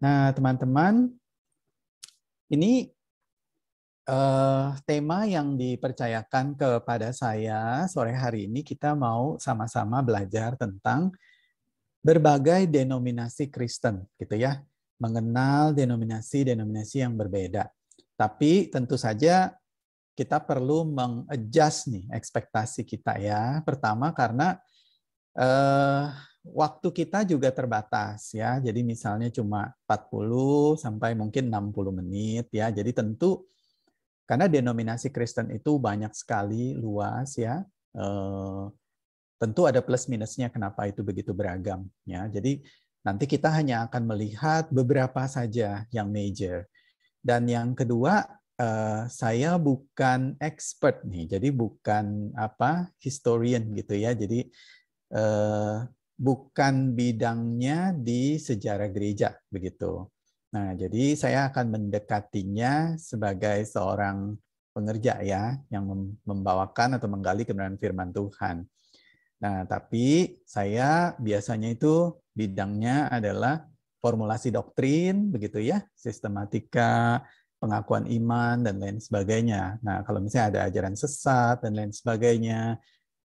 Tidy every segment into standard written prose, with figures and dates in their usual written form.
Nah, teman-teman, ini tema yang dipercayakan kepada saya sore hari ini. Kita mau sama-sama belajar tentang berbagai denominasi Kristen, gitu ya. Mengenal denominasi-denominasi yang berbeda. Tapi tentu saja kita perlu mengadjust nih ekspektasi kita ya. Pertama karena waktu kita juga terbatas ya. Jadi misalnya cuma 40 sampai mungkin 60 menit ya. Jadi tentu karena denominasi Kristen itu banyak sekali, luas ya. Tentu ada plus minusnya kenapa itu begitu beragam ya. Jadi nanti kita hanya akan melihat beberapa saja yang major. Dan yang kedua, saya bukan expert nih. Jadi bukan historian gitu ya. Jadi bukan bidangnya di sejarah gereja begitu. Nah, jadi saya akan mendekatinya sebagai seorang pengerja ya, yang membawakan atau menggali kebenaran firman Tuhan. Nah, tapi saya biasanya itu bidangnya adalah formulasi doktrin, begitu ya, sistematika, pengakuan iman, dan lain sebagainya. Nah, kalau misalnya ada ajaran sesat, dan lain sebagainya,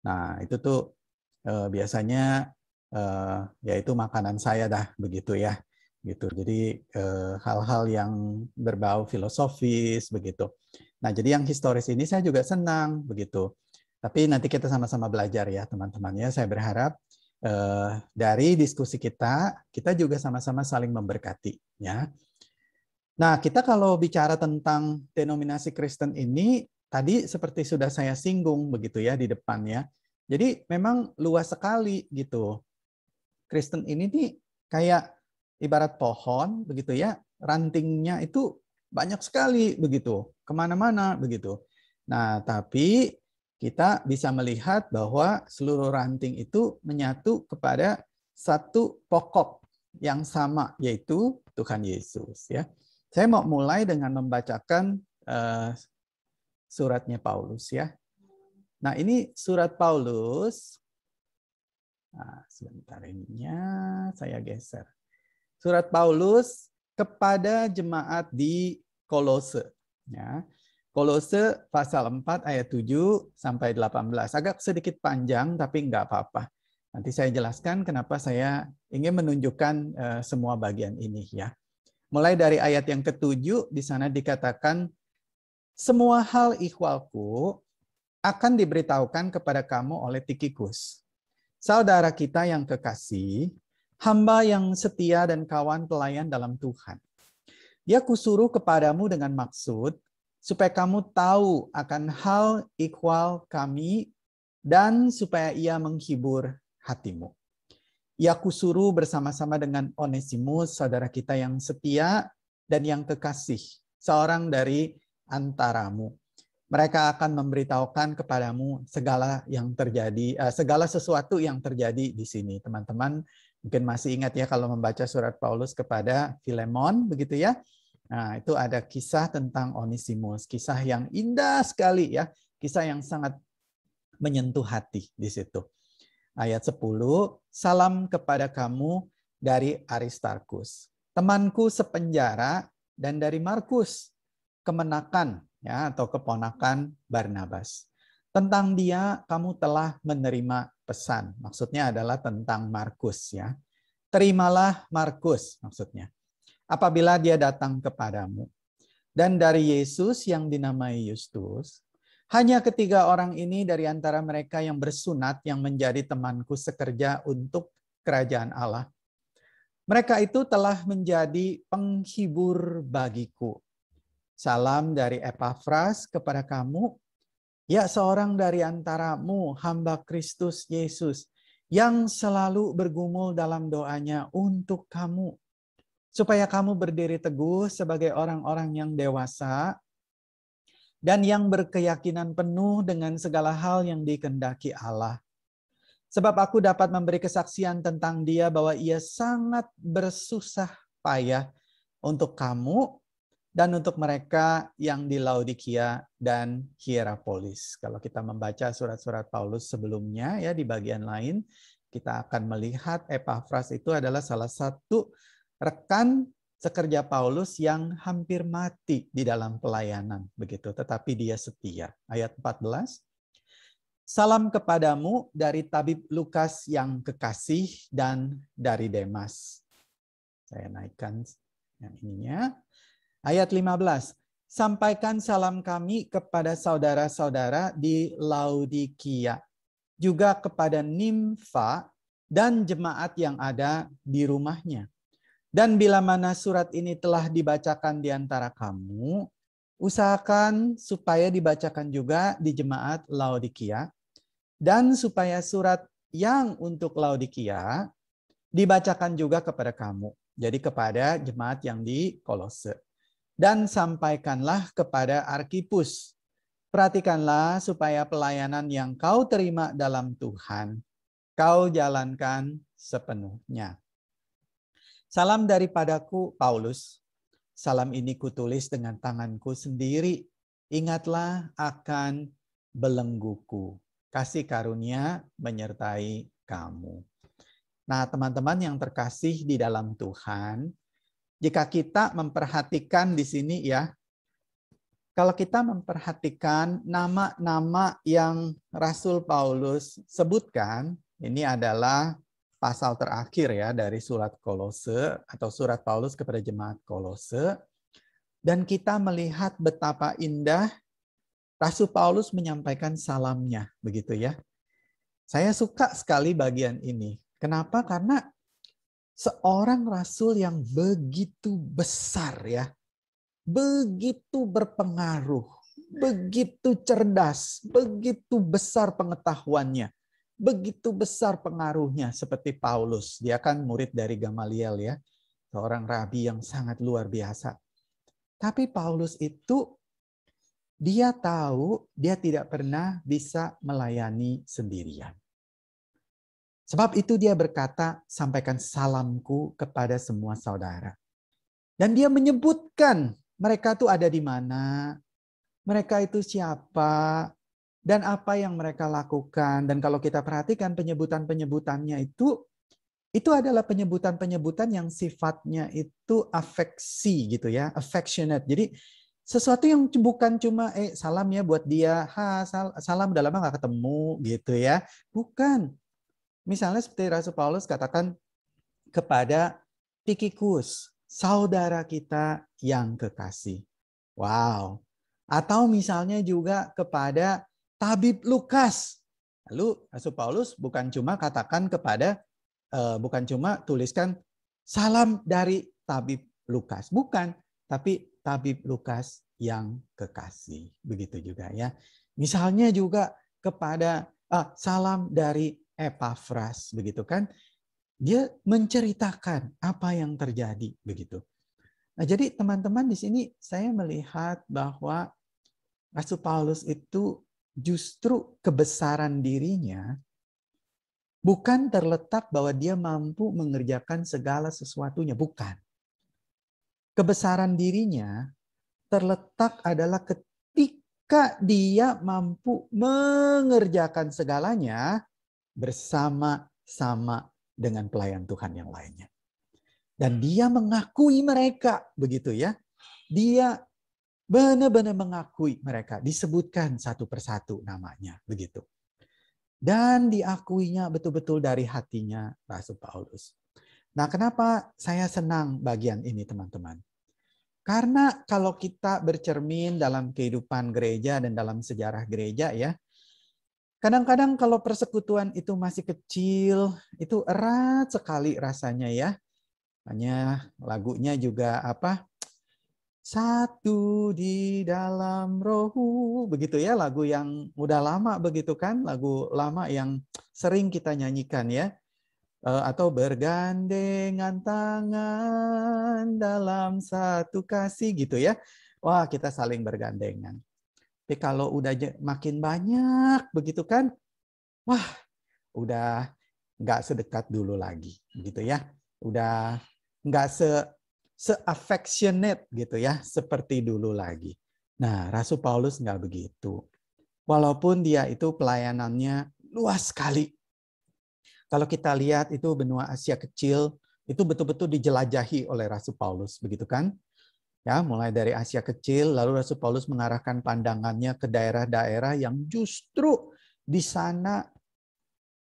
nah itu tuh biasanya yaitu makanan saya dah, begitu ya. Gitu. Jadi hal-hal yang berbau filosofis, begitu. Nah, jadi yang historis ini saya juga senang, begitu. Tapi nanti kita sama-sama belajar ya teman-teman ya. Saya berharap dari diskusi kita juga sama-sama saling memberkati ya. Nah, kita kalau bicara tentang denominasi Kristen ini tadi seperti sudah saya singgung begitu ya di depan ya. Jadi memang luas sekali gitu. Kristen ini nih kayak ibarat pohon begitu ya, rantingnya itu banyak sekali begitu, kemana-mana begitu. Nah, tapi kita bisa melihat bahwa seluruh ranting itu menyatu kepada satu pokok yang sama, yaitu Tuhan Yesus. Ya, saya mau mulai dengan membacakan suratnya Paulus ya. Nah, ini surat Paulus. Nah, sebentar ininya saya geser. Surat Paulus kepada jemaat di Kolose. Ya. Kolose pasal 4 ayat 7 sampai 18. Agak sedikit panjang tapi enggak apa-apa. Nanti saya jelaskan kenapa saya ingin menunjukkan semua bagian ini ya. Mulai dari ayat yang ke-7 di sana dikatakan semua hal ikhwalku akan diberitahukan kepada kamu oleh Tikhikus. Saudara kita yang kekasih, hamba yang setia dan kawan pelayan dalam Tuhan. Dia kusuruh kepadamu dengan maksud supaya kamu tahu akan hal ikhwal kami dan supaya ia menghibur hatimu. Ia kusuruh bersama-sama dengan Onesimus, saudara kita yang setia dan yang kekasih, seorang dari antaramu. Mereka akan memberitahukan kepadamu segala yang terjadi, segala sesuatu yang terjadi di sini. Teman-teman mungkin masih ingat ya kalau membaca surat Paulus kepada Filemon, begitu ya. Nah, itu ada kisah tentang Onesimus, kisah yang indah sekali ya, kisah yang sangat menyentuh hati di situ. Ayat 10, salam kepada kamu dari Aristarkus, temanku sepenjara, dan dari Markus, kemenakan ya atau keponakan Barnabas. Tentang dia kamu telah menerima pesan. Maksudnya adalah tentang Markus ya. Terimalah Markus maksudnya. Apabila dia datang kepadamu. Dan dari Yesus yang dinamai Justus, hanya ketiga orang ini dari antara mereka yang bersunat yang menjadi temanku sekerja untuk kerajaan Allah. Mereka itu telah menjadi penghibur bagiku. Salam dari Epafras kepada kamu, ya seorang dari antaramu, hamba Kristus Yesus, yang selalu bergumul dalam doanya untuk kamu, supaya kamu berdiri teguh sebagai orang-orang yang dewasa, dan yang berkeyakinan penuh dengan segala hal yang dikehendaki Allah. Sebab aku dapat memberi kesaksian tentang dia bahwa ia sangat bersusah payah untuk kamu dan untuk mereka yang di Laodikia dan Hierapolis. Kalau kita membaca surat-surat Paulus sebelumnya ya di bagian lain, kita akan melihat Epafras itu adalah salah satu rekan sekerja Paulus yang hampir mati di dalam pelayanan, begitu. Tetapi dia setia. Ayat 14. Salam kepadamu dari tabib Lukas yang kekasih dan dari Demas. Saya naikkan yang ininya. Ayat 15. Sampaikan salam kami kepada saudara-saudara di Laodikia, juga kepada Nimfa dan jemaat yang ada di rumahnya. Dan bila mana surat ini telah dibacakan di antara kamu, usahakan supaya dibacakan juga di jemaat Laodikia, dan supaya surat yang untuk Laodikia dibacakan juga kepada kamu. Jadi kepada jemaat yang di Kolose. Dan sampaikanlah kepada Arkipus. Perhatikanlah supaya pelayanan yang kau terima dalam Tuhan, kau jalankan sepenuhnya. Salam daripadaku, Paulus. Salam ini kutulis dengan tanganku sendiri. Ingatlah akan belengguku. Kasih karunia menyertai kamu. Nah, teman-teman yang terkasih di dalam Tuhan, jika kita memperhatikan di sini ya, kalau kita memperhatikan nama-nama yang Rasul Paulus sebutkan, ini adalah pasal terakhir ya dari surat Kolose atau surat Paulus kepada jemaat Kolose. Dan kita melihat betapa indah Rasul Paulus menyampaikan salamnya, begitu ya. Saya suka sekali bagian ini. Kenapa? Karena seorang rasul yang begitu besar ya, begitu berpengaruh, begitu cerdas, begitu besar pengetahuannya, begitu besar pengaruhnya seperti Paulus. Dia kan murid dari Gamaliel ya, seorang rabi yang sangat luar biasa. Tapi Paulus itu dia tahu dia tidak pernah bisa melayani sendirian. Sebab itu dia berkata, sampaikan salamku kepada semua saudara. Dan dia menyebutkan mereka itu ada di mana, mereka itu siapa, dan apa yang mereka lakukan. Dan kalau kita perhatikan penyebutan-penyebutannya itu adalah penyebutan-penyebutan yang sifatnya itu afeksi gitu ya, affectionate. Jadi sesuatu yang bukan cuma salam ya buat dia, salam udah lama gak ketemu gitu ya. Bukan. Misalnya seperti Rasul Paulus katakan kepada Tikhikus, saudara kita yang kekasih. Wow. Atau misalnya juga kepada tabib Lukas. Lalu Rasul Paulus bukan cuma katakan kepada, bukan cuma tuliskan salam dari tabib Lukas. Bukan, tapi tabib Lukas yang kekasih. Begitu juga ya. Misalnya juga kepada salam dari Epafras, begitu kan? Dia menceritakan apa yang terjadi, begitu. Nah, jadi teman-teman di sini saya melihat bahwa Rasul Paulus itu justru kebesaran dirinya bukan terletak bahwa dia mampu mengerjakan segala sesuatunya, bukan. Kebesaran dirinya terletak adalah ketika dia mampu mengerjakan segalanya bersama-sama dengan pelayan Tuhan yang lainnya. Dan dia mengakui mereka, begitu ya. Dia benar-benar mengakui mereka, disebutkan satu persatu namanya, begitu. Dan diakuinya betul-betul dari hatinya Rasul Paulus. Nah, kenapa saya senang bagian ini, teman-teman? Karena kalau kita bercermin dalam kehidupan gereja dan dalam sejarah gereja ya, kadang-kadang kalau persekutuan itu masih kecil, itu erat sekali rasanya ya. Hanya lagunya juga apa? Satu di dalam rohku, begitu ya, lagu yang udah lama begitu kan, lagu lama yang sering kita nyanyikan ya. Atau bergandengan tangan dalam satu kasih gitu ya. Wah, kita saling bergandengan. Tapi kalau udah makin banyak begitu kan, wah udah nggak sedekat dulu lagi, gitu ya. Udah nggak se-affectionate gitu ya, seperti dulu lagi. Nah, Rasul Paulus nggak begitu. Walaupun dia itu pelayanannya luas sekali. Kalau kita lihat itu benua Asia kecil, itu betul-betul dijelajahi oleh Rasul Paulus, begitu kan? Ya, mulai dari Asia Kecil, lalu Rasul Paulus mengarahkan pandangannya ke daerah-daerah yang justru di sana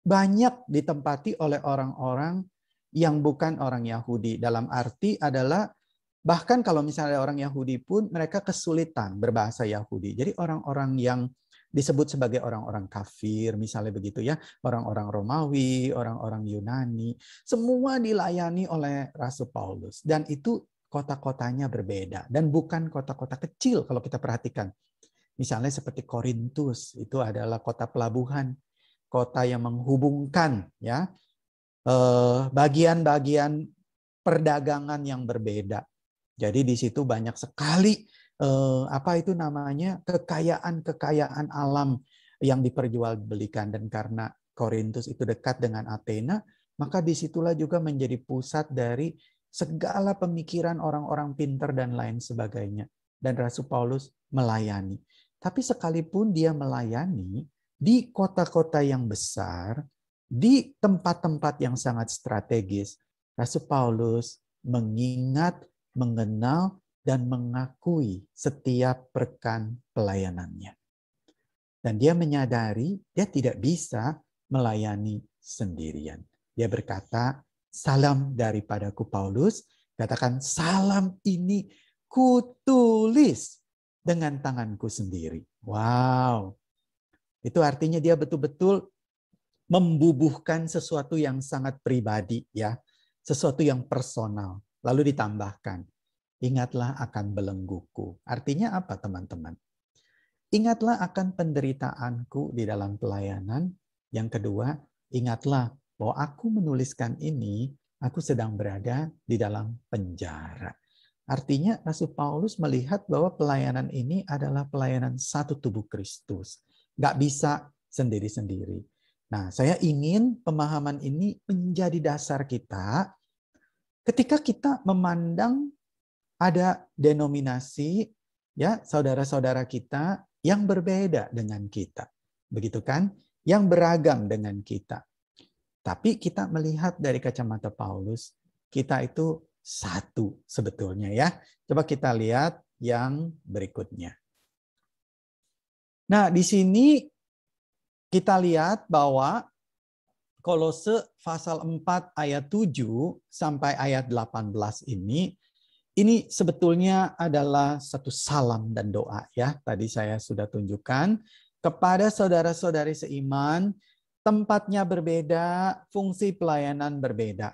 banyak ditempati oleh orang-orang yang bukan orang Yahudi. Dalam arti adalah bahkan kalau misalnya orang Yahudi pun mereka kesulitan berbahasa Yahudi. Jadi orang-orang yang disebut sebagai orang-orang kafir, misalnya begitu ya, orang-orang Romawi, orang-orang Yunani, semua dilayani oleh Rasul Paulus. Dan itu kota-kotanya berbeda. Dan bukan kota-kota kecil kalau kita perhatikan. Misalnya seperti Korintus, itu adalah kota pelabuhan, kota yang menghubungkan ya bagian-bagian perdagangan yang berbeda. Jadi di situ banyak sekali apa itu namanya kekayaan-kekayaan alam yang diperjualbelikan, dan karena Korintus itu dekat dengan Athena, maka disitulah juga menjadi pusat dari segala pemikiran orang-orang pintar dan lain sebagainya. Dan Rasul Paulus melayani. Tapi sekalipun dia melayani di kota-kota yang besar, di tempat-tempat yang sangat strategis, Rasul Paulus mengingat, mengenal, dan mengakui setiap rekan pelayanannya. Dan dia menyadari dia tidak bisa melayani sendirian. Dia berkata, salam daripadaku Paulus, katakan salam ini kutulis dengan tanganku sendiri. Wow. Itu artinya dia betul-betul membubuhkan sesuatu yang sangat pribadi ya, sesuatu yang personal. Lalu ditambahkan, ingatlah akan belengguku. Artinya apa teman-teman? Ingatlah akan penderitaanku di dalam pelayanan. Yang kedua, ingatlah bahwa aku menuliskan ini, aku sedang berada di dalam penjara. Artinya Rasul Paulus melihat bahwa pelayanan ini adalah pelayanan satu tubuh Kristus. Nggak bisa sendiri-sendiri. Nah, saya ingin pemahaman ini menjadi dasar kita ketika kita memandang ada denominasi, ya saudara-saudara kita yang berbeda dengan kita. Begitu kan? Yang beragam dengan kita. Tapi kita melihat dari kacamata Paulus, kita itu satu sebetulnya ya. Coba kita lihat yang berikutnya. Nah, di sini kita lihat bahwa Kolose pasal 4 ayat 7 sampai ayat 18 ini sebetulnya adalah satu salam dan doa ya. Tadi saya sudah tunjukkan kepada saudara-saudari seiman, tempatnya berbeda, fungsi pelayanan berbeda.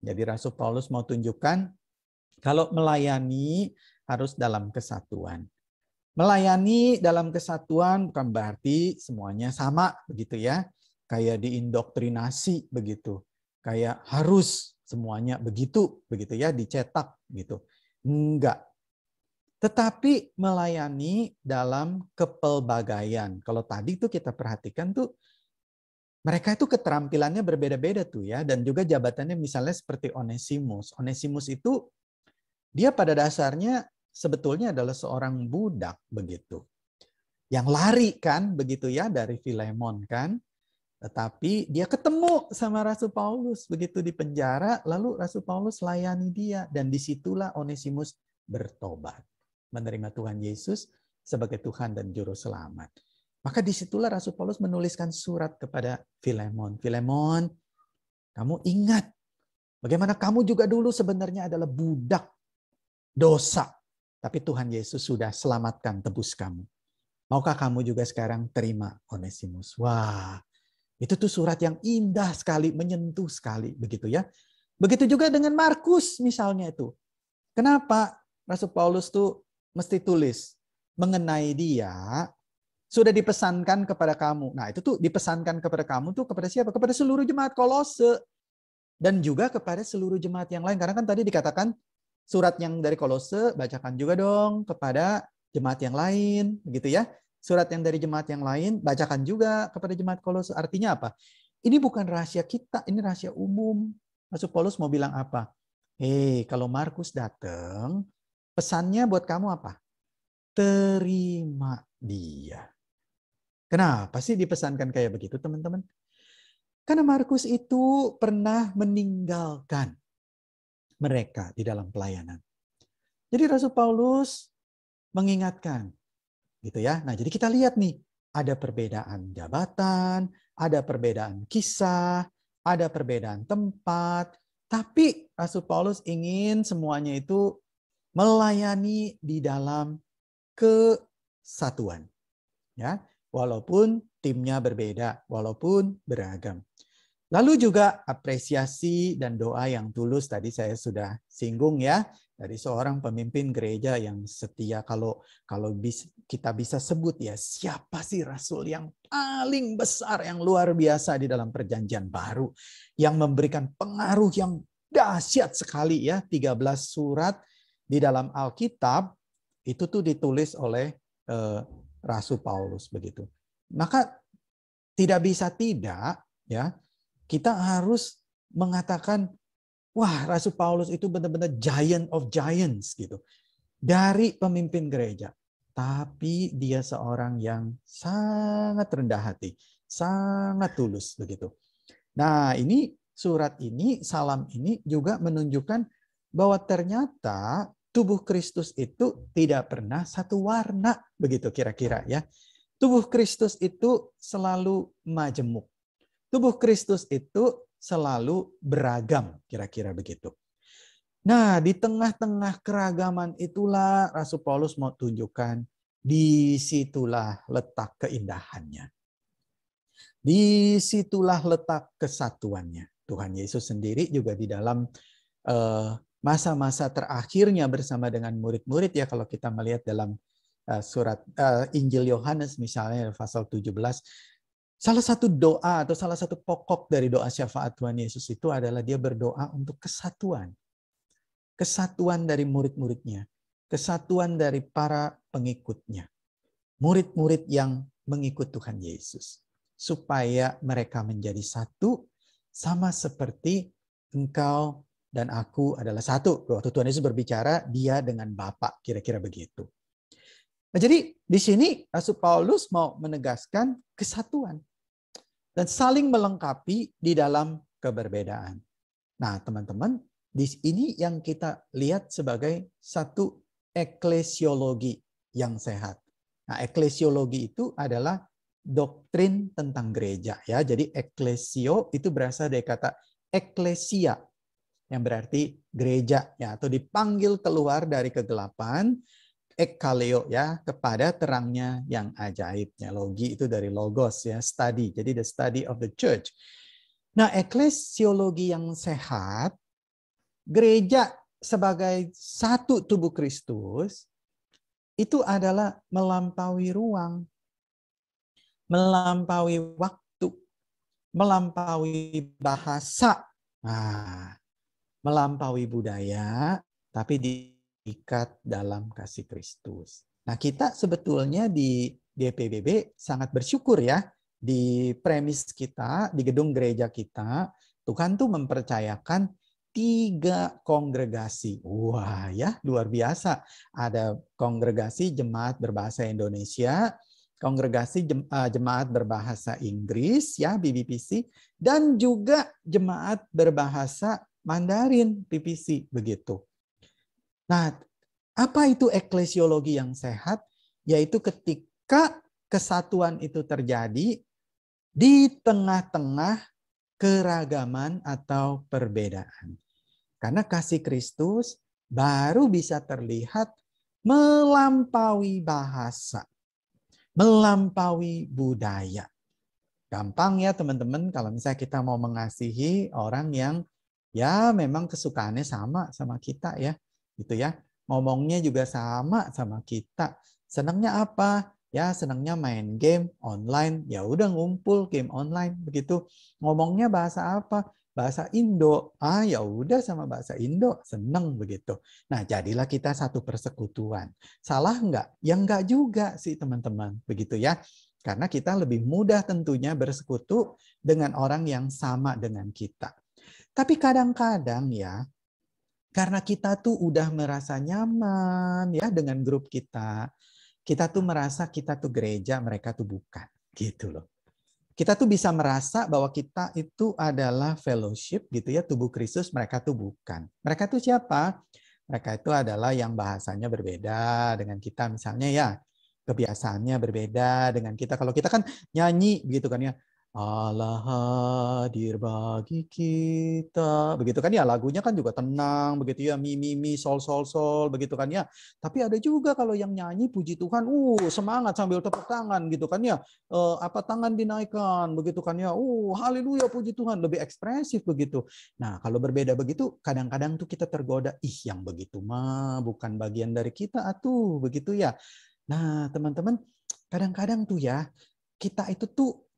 Jadi Rasul Paulus mau tunjukkan kalau melayani harus dalam kesatuan. Melayani dalam kesatuan bukan berarti semuanya sama begitu ya. Kayak diindoktrinasi begitu. Kayak harus semuanya begitu ya, dicetak gitu. Enggak. Tetapi melayani dalam kepelbagaian. Kalau tadi tuh kita perhatikan tuh mereka itu keterampilannya berbeda-beda tuh ya, dan juga jabatannya misalnya seperti Onesimus. Onesimus itu dia pada dasarnya sebetulnya adalah seorang budak begitu. Yang lari kan begitu ya dari Filemon kan. Tetapi dia ketemu sama Rasul Paulus begitu di penjara, lalu Rasul Paulus layani dia, dan disitulah Onesimus bertobat, menerima Tuhan Yesus sebagai Tuhan dan Juru Selamat. Maka disitulah Rasul Paulus menuliskan surat kepada Filemon. Filemon, kamu ingat bagaimana kamu juga dulu sebenarnya adalah budak dosa, tapi Tuhan Yesus sudah selamatkan, tebus kamu. Maukah kamu juga sekarang terima Onesimus? Wah, itu tuh surat yang indah sekali, menyentuh sekali, begitu ya. Begitu juga dengan Markus misalnya itu. Kenapa Rasul Paulus tuh mesti tulis mengenai dia sudah dipesankan kepada kamu. Nah, itu tuh dipesankan kepada kamu tuh kepada siapa? Kepada seluruh jemaat Kolose dan juga kepada seluruh jemaat yang lain. Karena kan tadi dikatakan surat yang dari Kolose bacakan juga dong kepada jemaat yang lain, begitu ya. Surat yang dari jemaat yang lain, bacakan juga kepada jemaat Kolose. Artinya apa? Ini bukan rahasia kita, ini rahasia umum. Rasul Paulus mau bilang apa? Kalau Markus datang, pesannya buat kamu apa? Terima dia. Kenapa sih dipesankan kayak begitu, teman-teman? Karena Markus itu pernah meninggalkan mereka di dalam pelayanan. Jadi Rasul Paulus mengingatkan, gitu ya. Nah, jadi kita lihat nih, ada perbedaan jabatan, ada perbedaan kisah, ada perbedaan tempat, tapi Rasul Paulus ingin semuanya itu melayani di dalam kesatuan, ya, walaupun timnya berbeda, walaupun beragam. Lalu juga apresiasi dan doa yang tulus tadi saya sudah singgung ya, dari seorang pemimpin gereja yang setia. Kalau kita bisa sebut ya, siapa sih rasul yang paling besar, yang luar biasa di dalam perjanjian baru, yang memberikan pengaruh yang dahsyat sekali ya, 13 surat di dalam Alkitab itu tuh ditulis oleh Rasul Paulus begitu. Maka tidak bisa tidak ya, kita harus mengatakan, wah, Rasul Paulus itu benar-benar giant of giants gitu. Dari pemimpin gereja. Tapi dia seorang yang sangat rendah hati, sangat tulus begitu. Nah, ini surat ini, salam ini juga menunjukkan bahwa ternyata tubuh Kristus itu tidak pernah satu warna begitu kira-kira ya. Tubuh Kristus itu selalu majemuk. Tubuh Kristus itu selalu beragam, kira-kira begitu. Nah, di tengah-tengah keragaman itulah Rasul Paulus mau tunjukkan, disitulah letak keindahannya. Disitulah letak kesatuannya. Tuhan Yesus sendiri juga di dalam masa-masa terakhirnya bersama dengan murid-murid ya, kalau kita melihat dalam surat Injil Yohanes misalnya pasal 17, salah satu doa atau salah satu pokok dari doa syafaat Tuhan Yesus itu adalah dia berdoa untuk kesatuan. Kesatuan dari murid-muridnya. Kesatuan dari para pengikutnya. Murid-murid yang mengikut Tuhan Yesus. Supaya mereka menjadi satu sama seperti engkau dan aku adalah satu. Waktu Tuhan Yesus berbicara, dia dengan Bapa, kira-kira begitu. Nah, jadi di sini Rasul Paulus mau menegaskan kesatuan. Dan saling melengkapi di dalam keberbedaan. Nah, teman-teman, di ini yang kita lihat sebagai satu eklesiologi yang sehat. Nah, eklesiologi itu adalah doktrin tentang gereja ya. Jadi eklesio itu berasal dari kata eklesia yang berarti gereja ya, atau dipanggil keluar dari kegelapan, ekkaleo ya, kepada terangnya yang ajaib. Ya, logi itu dari logos ya, study. Jadi the study of the church. Nah, eklesiologi yang sehat, gereja sebagai satu tubuh Kristus itu adalah melampaui ruang, melampaui waktu, melampaui bahasa, melampaui budaya, tapi diikat dalam kasih Kristus. Nah, kita sebetulnya di DPBB sangat bersyukur ya, di premis kita, di gedung gereja kita, Tuhan tuh mempercayakan 3 kongregasi. Wah ya, luar biasa. Ada kongregasi jemaat berbahasa Indonesia, kongregasi jemaat berbahasa Inggris ya, BBPC, dan juga jemaat berbahasa Mandarin, PPC, begitu. Nah, apa itu eklesiologi yang sehat? Yaitu ketika kesatuan itu terjadi di tengah-tengah keragaman atau perbedaan. Karena kasih Kristus baru bisa terlihat melampaui bahasa, melampaui budaya. Gampang ya teman-teman kalau misalnya kita mau mengasihi orang yang ya memang kesukaannya sama kita ya, gitu ya. Ngomongnya juga sama kita. Senangnya apa? Ya senangnya main game online. Ya udah ngumpul game online begitu. Ngomongnya bahasa apa? Bahasa Indo. Ya udah sama bahasa Indo, seneng begitu. Nah, jadilah kita satu persekutuan. Salah enggak? Ya enggak juga sih teman-teman, begitu ya. Karena kita lebih mudah tentunya bersekutu dengan orang yang sama dengan kita. Tapi kadang-kadang ya, karena kita tuh udah merasa nyaman ya dengan grup kita tuh merasa kita tuh gereja, mereka tuh bukan, gitu loh. kita tuh bisa merasa bahwa kita itu adalah fellowship gitu ya, tubuh Kristus, mereka tuh bukan. Mereka tuh siapa? Mereka itu adalah yang bahasanya berbeda dengan kita, misalnya ya, kebiasaannya berbeda dengan kita. Kalau kita kan nyanyi gitu kan ya, Allah hadir bagi kita, begitu kan ya, lagunya kan juga tenang begitu ya, mi mi mi sol sol sol begitu kan ya. Tapi ada juga kalau yang nyanyi puji Tuhan, semangat sambil tepuk tangan gitu kan ya, tangan dinaikkan begitu kan ya, haleluya puji Tuhan, lebih ekspresif begitu. Nah kalau berbeda begitu, kadang-kadang tuh kita tergoda, yang begitu mah bukan bagian dari kita atuh begitu ya. Nah teman-teman, kadang-kadang tuh ya kita itu tuh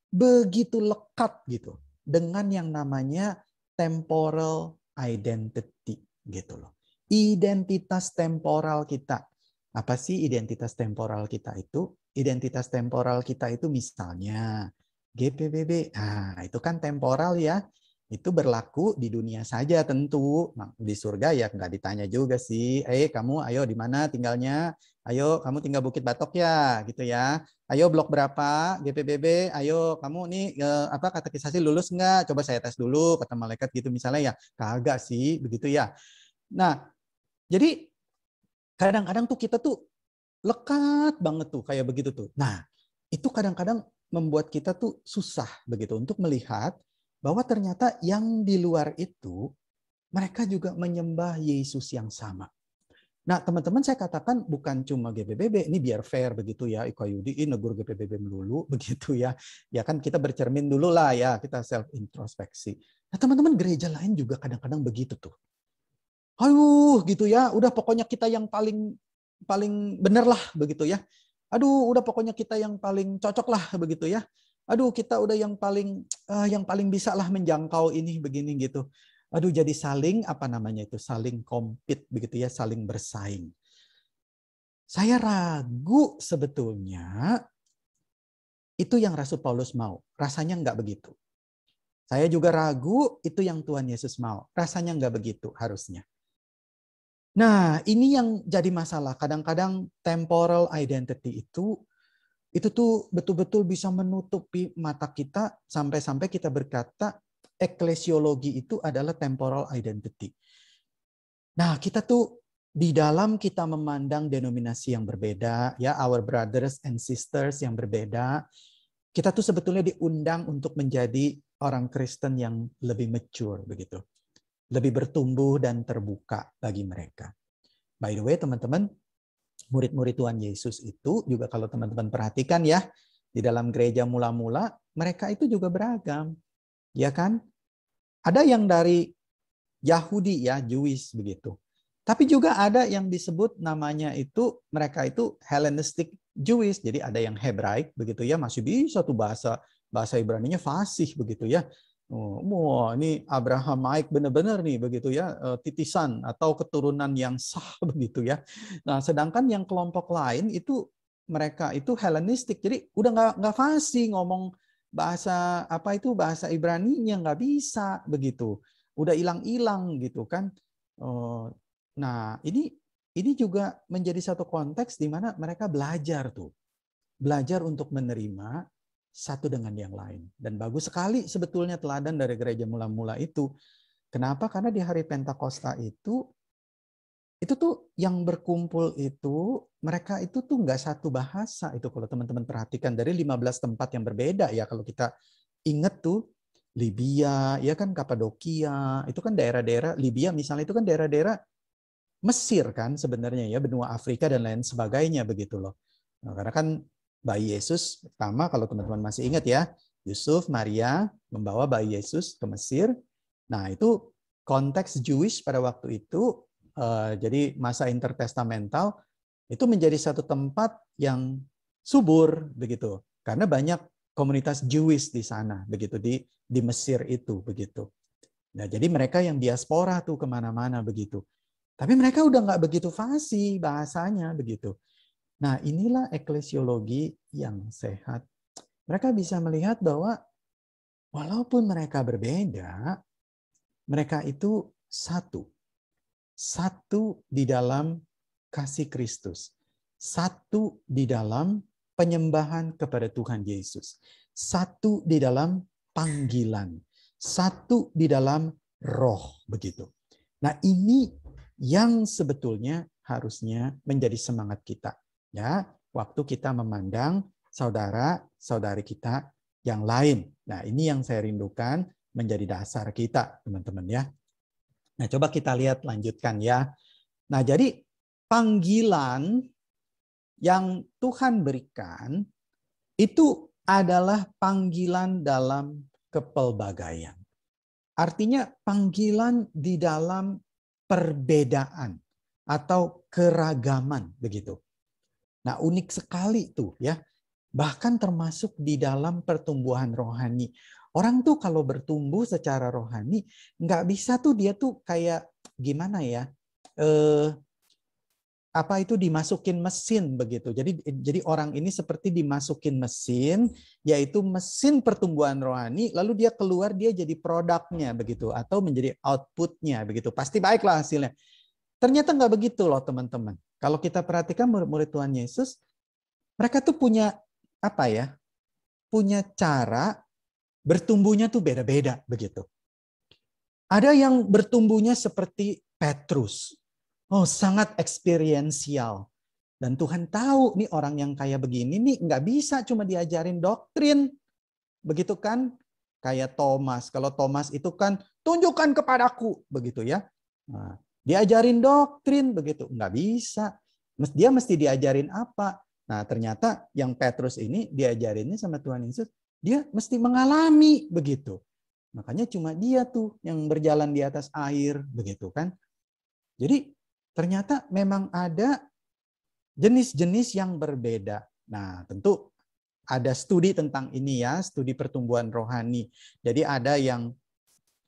begitu lekat gitu dengan yang namanya temporal identity gitu loh. Identitas temporal kita. Apa sih identitas temporal kita itu? Identitas temporal kita itu misalnya GPBB. Nah, itu kan temporal ya. Itu berlaku di dunia saja tentu. Nah, di surga ya nggak ditanya juga sih. Kamu ayo di mana tinggalnya? Ayo kamu tinggal Bukit Batok ya, gitu ya. Ayo blok berapa GPBB, ayo kamu nih katekisasi lulus enggak? Coba saya tes dulu, kata malaikat gitu misalnya ya. Kagak sih, begitu ya. Nah, jadi kadang-kadang tuh kita tuh lekat banget tuh kayak begitu tuh. Nah, itu kadang-kadang membuat kita tuh susah begitu untuk melihat bahwa ternyata yang di luar itu mereka juga menyembah Yesus yang sama. Nah, teman-teman saya katakan bukan cuma GPBB, ini biar fair begitu ya, IKUDI negur GPBB melulu begitu ya. Ya kan kita bercermin dulu lah ya, kita self introspeksi. Nah, teman-teman gereja lain juga kadang-kadang begitu tuh. Aduh gitu ya, udah pokoknya kita yang paling bener lah begitu ya. Aduh, udah pokoknya kita yang paling cocok lah begitu ya. Aduh, kita udah yang paling bisa lah menjangkau ini begini gitu. Aduh, jadi saling saling compete begitu ya, saling bersaing. Saya ragu sebetulnya itu yang Rasul Paulus mau. Rasanya nggak begitu. Saya juga ragu itu yang Tuhan Yesus mau. Rasanya nggak begitu harusnya. Nah, ini yang jadi masalah. Kadang-kadang temporal identity itu tuh betul-betul bisa menutupi mata kita sampai-sampai kita berkata eklesiologi itu adalah temporal identity. Nah, kita tuh di dalam kita memandang denominasi yang berbeda, ya, our brothers and sisters yang berbeda, kita tuh sebetulnya diundang untuk menjadi orang Kristen yang lebih mature begitu. Lebih bertumbuh dan terbuka bagi mereka. By the way, teman-teman, murid-murid Tuhan Yesus itu juga kalau teman-teman perhatikan ya, di dalam gereja mula-mula mereka itu juga beragam. Ya kan? Ada yang dari Yahudi ya, Jewish begitu. Tapi juga ada yang disebut namanya itu, mereka itu Hellenistic Jewish. Jadi ada yang Hebraik begitu ya, masih bisa tuh bahasa Ibraninya fasih begitu ya. Wah, ini Abrahamaik benar-benar nih begitu ya, titisan atau keturunan yang sah begitu ya. Nah, sedangkan yang kelompok lain itu mereka itu Hellenistic. Jadi udah nggak fasih ngomong bahasa Ibraninya nggak bisa begitu. Udah hilang-hilang gitu kan. Nah, ini juga menjadi satu konteks di mana mereka belajar tuh. Belajar untuk menerima satu dengan yang lain. Dan bagus sekali sebetulnya teladan dari gereja mula-mula itu. Kenapa? Karena di hari Pentakosta itu tuh yang berkumpul itu, mereka itu tuh nggak satu bahasa. Itu kalau teman-teman perhatikan dari 15 tempat yang berbeda ya. Kalau kita ingat tuh, Libya, ya kan Kapadokia, itu kan daerah-daerah, Libya misalnya itu kan daerah-daerah Mesir kan sebenarnya ya, benua Afrika dan lain sebagainya begitu loh. Nah, karena kan bayi Yesus pertama kalau teman-teman masih ingat ya, Yusuf, Maria membawa bayi Yesus ke Mesir. Nah, itu konteks Jewish pada waktu itu, jadi masa intertestamental itu menjadi satu tempat yang subur begitu. Karena banyak komunitas Jewish di sana begitu di Mesir itu begitu. Nah, jadi mereka yang diaspora tuh kemana-mana begitu. Tapi mereka udah nggak begitu fasih bahasanya begitu. Nah, inilah eklesiologi yang sehat. Mereka bisa melihat bahwa walaupun mereka berbeda, mereka itu satu. Satu di dalam kasih Kristus. Satu di dalam penyembahan kepada Tuhan Yesus. satu di dalam panggilan, satu di dalam roh, begitu. Nah, ini yang sebetulnya harusnya menjadi semangat kita, ya, waktu kita memandang saudara-saudari kita yang lain. Nah, ini yang saya rindukan menjadi dasar kita, teman-teman, ya. Nah, coba kita lihat lanjutkan, ya. Nah, jadi panggilan yang Tuhan berikan itu adalah panggilan dalam kepelbagaian. Artinya panggilan di dalam perbedaan atau keragaman, begitu. Nah, unik sekali tuh, ya. Bahkan termasuk di dalam pertumbuhan rohani. Orang tuh kalau bertumbuh secara rohani, nggak bisa tuh dia tuh kayak gimana ya? Apa itu dimasukin mesin begitu. Jadi orang ini seperti dimasukin mesin, yaitu mesin pertumbuhan rohani, lalu dia keluar, dia jadi produknya begitu, atau menjadi outputnya begitu. Pasti baiklah hasilnya. Ternyata nggak begitu loh, teman-teman. Kalau kita perhatikan murid-murid Tuhan Yesus, mereka tuh punya apa ya? Punya cara bertumbuhnya tuh beda-beda begitu. Ada yang bertumbuhnya seperti Petrus. Oh, sangat eksperiensial. Dan Tuhan tahu nih orang yang kayak begini nih nggak bisa cuma diajarin doktrin. Begitu kan? Kayak Thomas. Kalau Thomas itu kan tunjukkan kepadaku. Begitu ya. Nah, diajarin doktrin begitu. Nggak bisa. Dia mesti diajarin apa? Nah, ternyata yang Petrus ini diajarinnya sama Tuhan Yesus. Dia mesti mengalami begitu. Makanya cuma dia tuh yang berjalan di atas air. Begitu kan? Jadi ternyata memang ada jenis-jenis yang berbeda. Nah, tentu ada studi tentang ini ya, studi pertumbuhan rohani. Jadi ada yang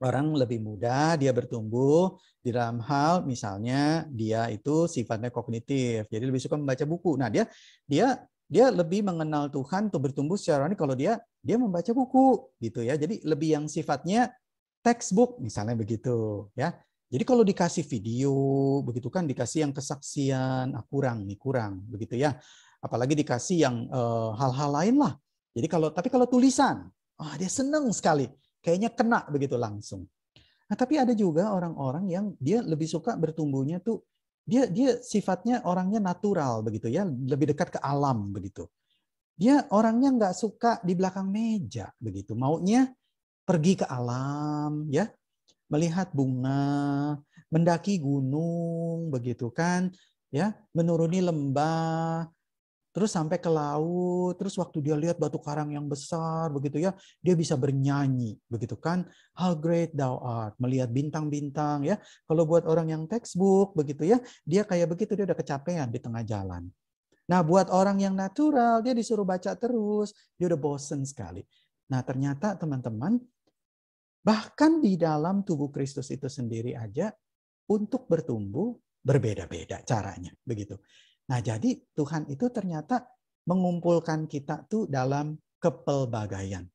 orang lebih muda, dia bertumbuh di dalam hal misalnya dia itu sifatnya kognitif. Jadi lebih suka membaca buku. Nah, dia lebih mengenal Tuhan untuk bertumbuh secara rohani kalau dia membaca buku gitu ya. Jadi lebih yang sifatnya textbook misalnya begitu ya. Jadi kalau dikasih video begitu kan, dikasih yang kesaksian, kurang begitu ya. Apalagi dikasih yang hal-hal lain lah. Jadi tapi kalau tulisan, dia seneng sekali, kayaknya kena begitu langsung. Nah, tapi ada juga orang-orang yang dia lebih suka bertumbuhnya tuh dia sifatnya orangnya natural begitu ya, lebih dekat ke alam begitu. Dia orangnya nggak suka di belakang meja begitu, maunya pergi ke alam ya, melihat bunga, mendaki gunung, begitu kan, ya, menuruni lembah, terus sampai ke laut, terus waktu dia lihat batu karang yang besar, begitu ya, dia bisa bernyanyi, begitu kan, how great thou art, melihat bintang-bintang, ya. Kalau buat orang yang textbook, begitu ya, dia kayak begitu, dia udah kecapean di tengah jalan. Nah, buat orang yang natural, dia disuruh baca terus, dia udah bosen sekali. Nah, ternyata teman-teman, bahkan di dalam tubuh Kristus itu sendiri aja untuk bertumbuh berbeda-beda caranya, begitu. Nah, jadi Tuhan itu ternyata mengumpulkan kita tuh dalam kepelbagaian.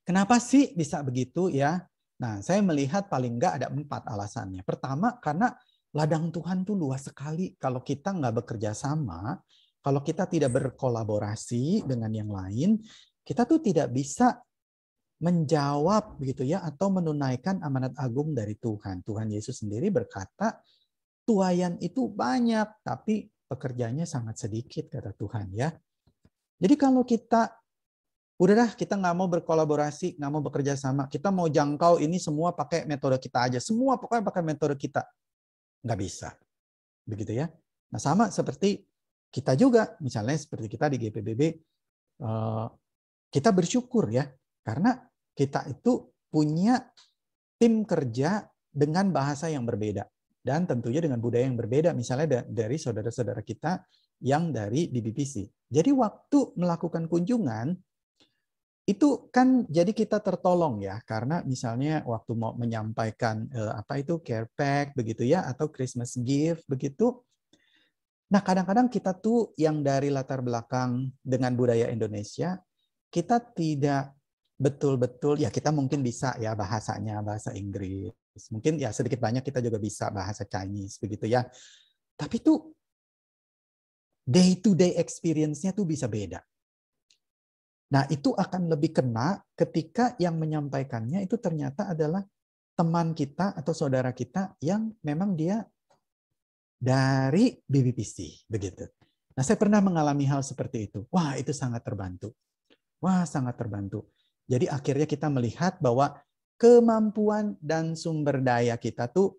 Kenapa sih bisa begitu ya? Nah, saya melihat paling enggak ada 4 alasannya. Pertama, karena ladang Tuhan tuh luas sekali. Kalau kita nggak bekerja sama, kalau kita tidak berkolaborasi dengan yang lain, kita tuh tidak bisa menjawab begitu ya, atau menunaikan amanat agung dari Tuhan. Tuhan Yesus sendiri berkata, tuaian itu banyak, tapi pekerjaannya sangat sedikit, kata Tuhan ya. Jadi kalau kita kita nggak mau berkolaborasi, nggak mau bekerja sama, kita mau jangkau ini semua pakai metode kita aja, semua pokoknya pakai metode kita, nggak bisa, begitu ya. Nah, sama seperti kita juga, misalnya seperti kita di GPBB, kita bersyukur ya, karena kita itu punya tim kerja dengan bahasa yang berbeda dan tentunya dengan budaya yang berbeda, misalnya dari saudara-saudara kita yang dari BBPC. Jadi waktu melakukan kunjungan itu kan jadi kita tertolong ya, karena misalnya waktu mau menyampaikan apa itu care pack begitu ya, atau Christmas gift begitu. Nah, kadang-kadang kita tuh yang dari latar belakang dengan budaya Indonesia, kita tidak betul-betul, ya kita mungkin bisa ya bahasanya, bahasa Inggris. Mungkin ya sedikit banyak kita juga bisa bahasa Chinese begitu ya. Tapi tuh day to day experience-nya tuh bisa beda. Nah, itu akan lebih kena ketika yang menyampaikannya itu ternyata adalah teman kita atau saudara kita yang memang dia dari BBPC, begitu. Nah, saya pernah mengalami hal seperti itu. Wah, itu sangat terbantu. Wah, sangat terbantu. Jadi akhirnya kita melihat bahwa kemampuan dan sumber daya kita tuh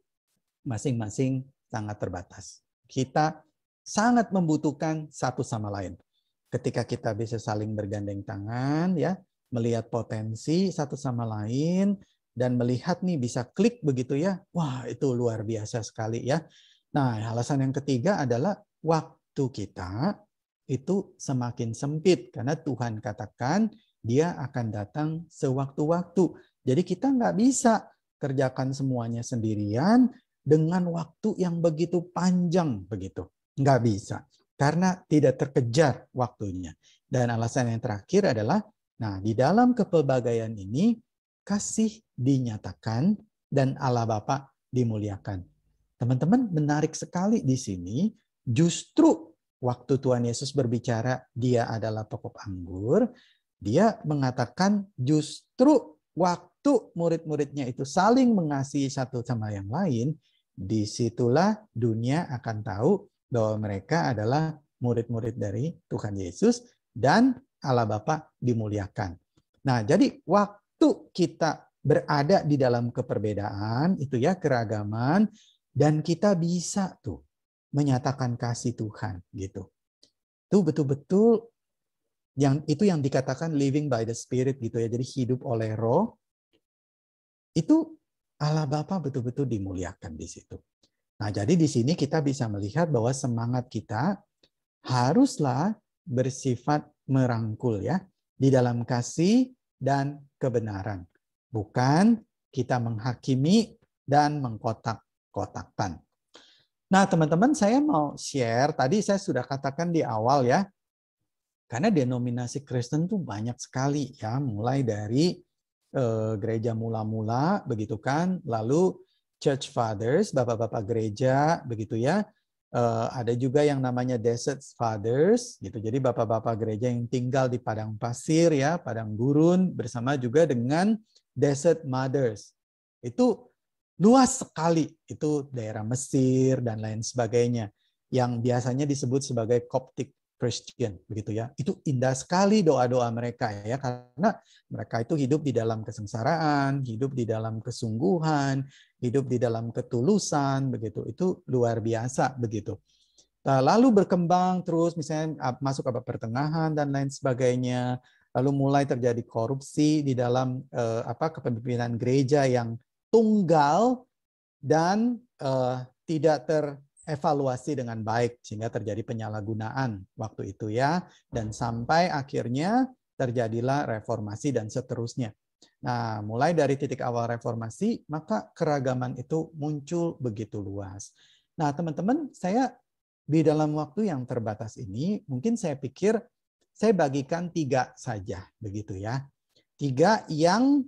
masing-masing sangat terbatas. Kita sangat membutuhkan satu sama lain. Ketika kita bisa saling bergandeng tangan, ya, melihat potensi satu sama lain dan melihat nih bisa klik begitu ya. Wah, itu luar biasa sekali ya. Nah, alasan yang ketiga adalah waktu kita itu semakin sempit karena Tuhan katakan dia akan datang sewaktu-waktu. Jadi kita nggak bisa kerjakan semuanya sendirian dengan waktu yang begitu panjang begitu. Nggak bisa. Karena tidak terkejar waktunya. Dan alasan yang terakhir adalah, nah di dalam kepelbagaian ini, kasih dinyatakan dan Allah Bapa dimuliakan. Teman-teman, menarik sekali di sini, justru waktu Tuhan Yesus berbicara dia adalah pokok anggur, dia mengatakan justru waktu murid-muridnya itu saling mengasihi satu sama yang lain, disitulah dunia akan tahu bahwa mereka adalah murid-murid dari Tuhan Yesus dan Allah Bapa dimuliakan. Nah, jadi waktu kita berada di dalam keperbedaan, itu ya keragaman, dan kita bisa tuh menyatakan kasih Tuhan gitu. Itu betul-betul yang dikatakan living by the Spirit gitu ya. Jadi hidup oleh Roh. Itu Allah Bapa betul-betul dimuliakan di situ. Nah, jadi di sini kita bisa melihat bahwa semangat kita haruslah bersifat merangkul ya di dalam kasih dan kebenaran. Bukan kita menghakimi dan mengkotak-kotakkan. Nah, teman-teman, saya mau share, tadi saya sudah katakan di awal ya, karena denominasi Kristen tuh banyak sekali ya, mulai dari gereja mula-mula begitu kan, lalu Church Fathers, bapak-bapak gereja, begitu ya. Ada juga yang namanya Desert Fathers, gitu. Jadi bapak-bapak gereja yang tinggal di padang pasir ya, padang gurun, bersama juga dengan Desert Mothers. Itu luas sekali, itu daerah Mesir dan lain sebagainya, yang biasanya disebut sebagai Coptic Christian, begitu ya. Itu indah sekali doa-doa mereka ya, karena mereka itu hidup di dalam kesengsaraan, hidup di dalam kesungguhan, hidup di dalam ketulusan, begitu. Itu luar biasa begitu. Lalu berkembang terus, misalnya masuk abad pertengahan dan lain sebagainya. Lalu mulai terjadi korupsi di dalam kepemimpinan gereja yang tunggal dan tidak terevaluasi dengan baik, sehingga terjadi penyalahgunaan waktu itu ya, dan sampai akhirnya terjadilah reformasi dan seterusnya. Nah, mulai dari titik awal reformasi, maka keragaman itu muncul begitu luas. Nah, teman-teman, saya di dalam waktu yang terbatas ini, mungkin saya pikir saya bagikan 3 saja, begitu ya. 3 yang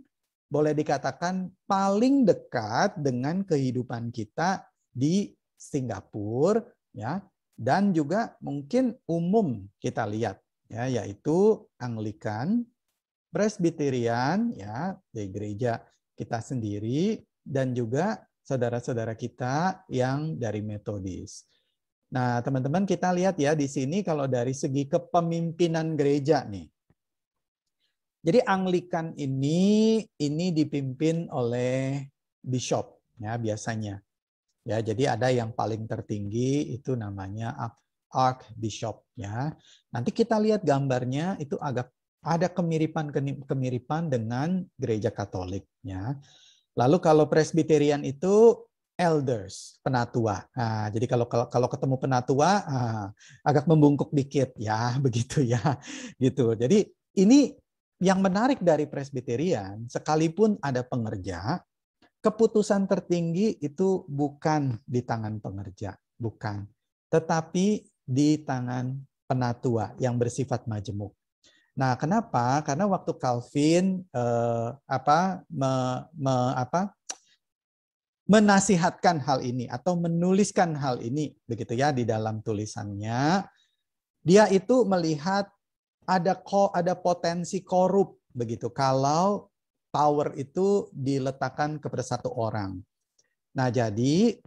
boleh dikatakan paling dekat dengan kehidupan kita di Singapura ya, dan juga mungkin umum kita lihat ya, yaitu Anglikan, Presbyterian ya, di gereja kita sendiri, dan juga saudara-saudara kita yang dari Metodis. Nah, teman-teman, kita lihat ya di sini kalau dari segi kepemimpinan gereja nih. Jadi Anglikan ini dipimpin oleh bishop ya biasanya. Ya, jadi ada yang paling tertinggi itu namanya Archbishop ya. Nanti kita lihat gambarnya itu agak ada kemiripan dengan gereja Katolik ya. Lalu kalau Presbyterian itu elders, penatua. Nah, jadi kalau ketemu penatua agak membungkuk dikit ya, begitu ya. Gitu. Jadi ini yang menarik dari Presbyterian, sekalipun ada pengerja, keputusan tertinggi itu bukan di tangan pengerja, bukan, tetapi di tangan penatua yang bersifat majemuk. Nah, kenapa? Karena waktu Calvin menasihatkan hal ini atau menuliskan hal ini, begitu ya di dalam tulisannya, dia itu melihat ada potensi korup begitu kalau power itu diletakkan kepada satu orang. Nah, jadi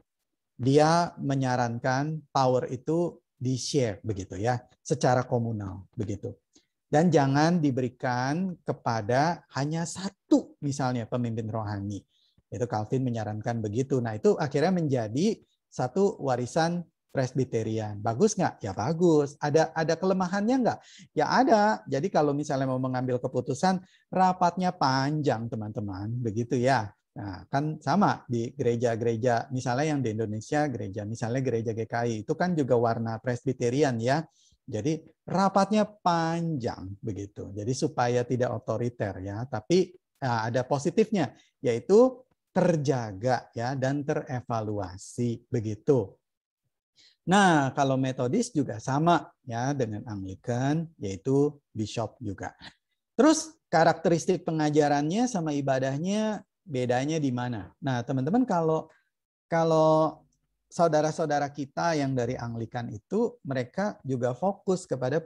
dia menyarankan power itu di-share begitu ya, secara komunal begitu. Dan jangan diberikan kepada hanya satu misalnya pemimpin rohani. Itu Calvin menyarankan begitu. Nah, itu akhirnya menjadi satu warisan Presbyterian. Bagus nggak? Ya bagus. Ada kelemahannya nggak? Ya ada. Jadi kalau misalnya mau mengambil keputusan, rapatnya panjang teman-teman. Begitu ya. Nah, kan sama di gereja-gereja, misalnya yang di Indonesia, misalnya gereja GKI, itu kan juga warna Presbyterian ya. Jadi rapatnya panjang begitu. Jadi supaya tidak otoriter ya, tapi ada positifnya yaitu terjaga ya dan terevaluasi begitu. Nah, kalau metodis juga sama ya dengan Anglikan yaitu bishop juga. Terus karakteristik pengajarannya sama ibadahnya bedanya di mana? Nah, teman-teman kalau saudara-saudara kita yang dari Anglikan itu mereka juga fokus kepada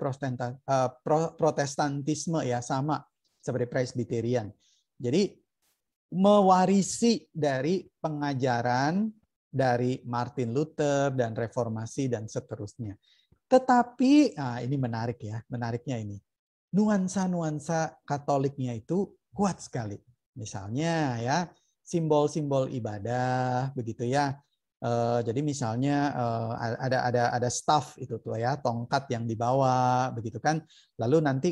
Protestantisme ya, sama seperti Presbyterian. Jadi mewarisi dari pengajaran dari Martin Luther dan reformasi dan seterusnya. Tetapi ini menarik ya, menariknya ini. Nuansa-nuansa Katoliknya itu kuat sekali. Misalnya ya, simbol-simbol ibadah begitu ya. Jadi misalnya ada staff itu tuh ya, tongkat yang dibawa begitu kan. Lalu nanti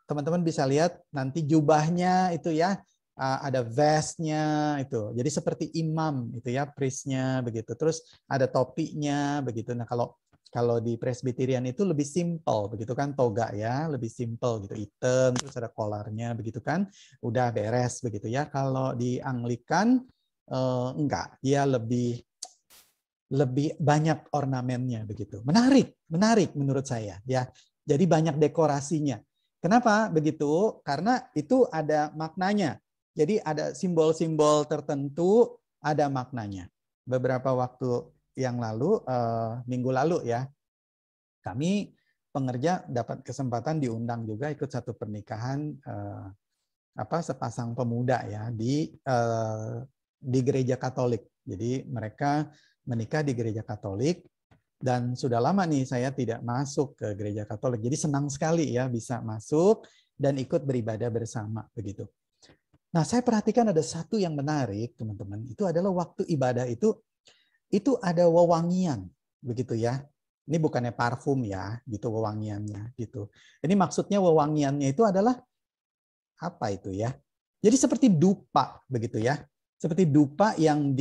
teman-teman bisa lihat nanti jubahnya itu ya, ada vestnya itu. Jadi seperti imam itu ya, priestnya begitu. Terus ada topinya begitu. Nah, kalau di Presbyterian itu lebih simple begitu kan, toga ya, lebih simple gitu, hitam terus ada kolarnya begitu kan, udah beres begitu ya. Kalau di Anglikan enggak, dia lebih banyak ornamennya begitu. Menarik menurut saya ya. Jadi banyak dekorasinya. Kenapa begitu? Karena itu ada maknanya. Jadi ada simbol-simbol tertentu, ada maknanya. Beberapa waktu yang lalu, minggu lalu ya, kami pengerja dapat kesempatan diundang juga ikut satu pernikahan sepasang pemuda ya di gereja Katolik. Jadi mereka menikah di gereja Katolik dan sudah lama nih saya tidak masuk ke gereja Katolik. Jadi senang sekali ya bisa masuk dan ikut beribadah bersama begitu. Nah, saya perhatikan ada satu yang menarik, teman-teman. Itu adalah waktu ibadah itu ada wewangian begitu ya. Ini bukannya parfum ya, gitu wewangiannya gitu. Ini maksudnya wewangiannya itu adalah apa itu ya? Jadi seperti dupa begitu ya. Seperti dupa yang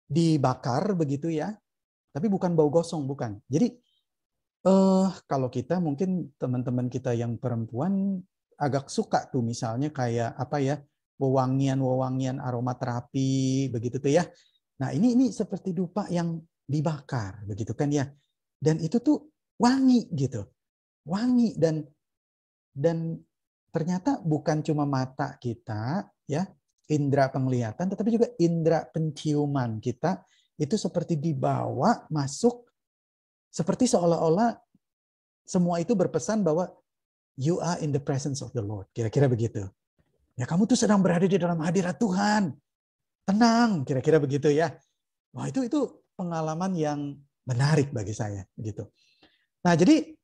dibakar begitu ya. Tapi bukan bau gosong, bukan. Jadi kalau kita mungkin teman-teman kita yang perempuan agak suka tuh misalnya kayak wewangian aromaterapi begitu tuh ya. Nah, ini seperti dupa yang dibakar begitu kan ya. Dan itu tuh wangi gitu. Wangi dan ternyata bukan cuma mata kita ya, indera penglihatan, tetapi juga indera penciuman kita itu seperti dibawa masuk, seperti seolah-olah semua itu berpesan bahwa you are in the presence of the Lord. Kira-kira begitu. Ya, kamu tuh sedang berada di dalam hadirat Tuhan. Tenang, kira-kira begitu ya. Wah, itu pengalaman yang menarik bagi saya begitu. Nah, jadi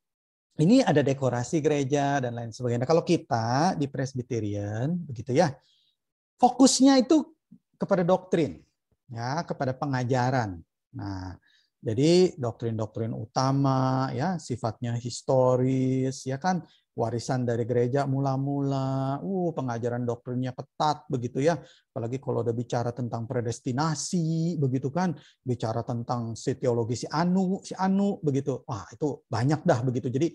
ini ada dekorasi gereja dan lain sebagainya. Nah, kalau kita di Presbyterian begitu ya, fokusnya itu kepada doktrin, ya, kepada pengajaran. Nah, jadi doktrin-doktrin utama ya, sifatnya historis ya kan, warisan dari gereja mula-mula, pengajaran doktrinnya ketat begitu ya. Apalagi kalau udah bicara tentang predestinasi begitu kan, bicara tentang si teologi si anu begitu. Wah, itu banyak dah begitu. Jadi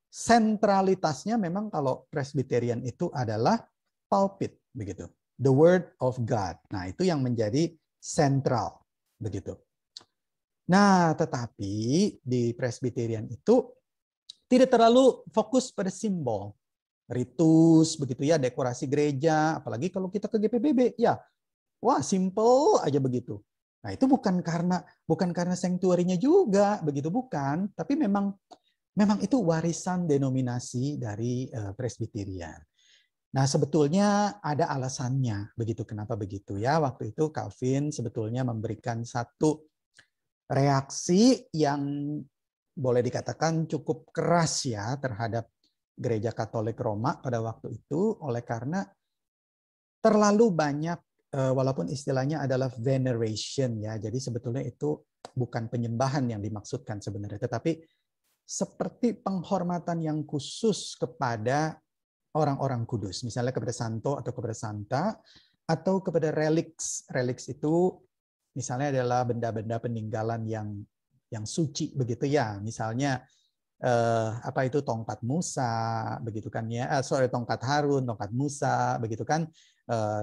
sentralitasnya memang kalau Presbyterian itu adalah pulpit begitu. The Word of God. Nah, itu yang menjadi sentral begitu. Nah, tetapi di Presbyterian itu tidak terlalu fokus pada simbol, ritus begitu ya, dekorasi gereja, apalagi kalau kita ke GPBB ya, wah simple aja begitu. Nah, itu bukan karena sanctuary-nya juga begitu, bukan, tapi memang memang itu warisan denominasi dari Presbyterian. Nah, sebetulnya ada alasannya begitu, kenapa begitu ya. Waktu itu Calvin sebetulnya memberikan satu reaksi yang boleh dikatakan cukup keras ya terhadap Gereja Katolik Roma pada waktu itu, oleh karena terlalu banyak, walaupun istilahnya adalah veneration ya. Jadi sebetulnya itu bukan penyembahan yang dimaksudkan sebenarnya, tetapi seperti penghormatan yang khusus kepada orang-orang kudus, misalnya kepada santo atau kepada santa, atau kepada relics. Relics itu misalnya adalah benda-benda peninggalan yang suci begitu ya. Misalnya apa itu tongkat Musa begitu kan ya. Tongkat Harun, tongkat Musa begitu kan.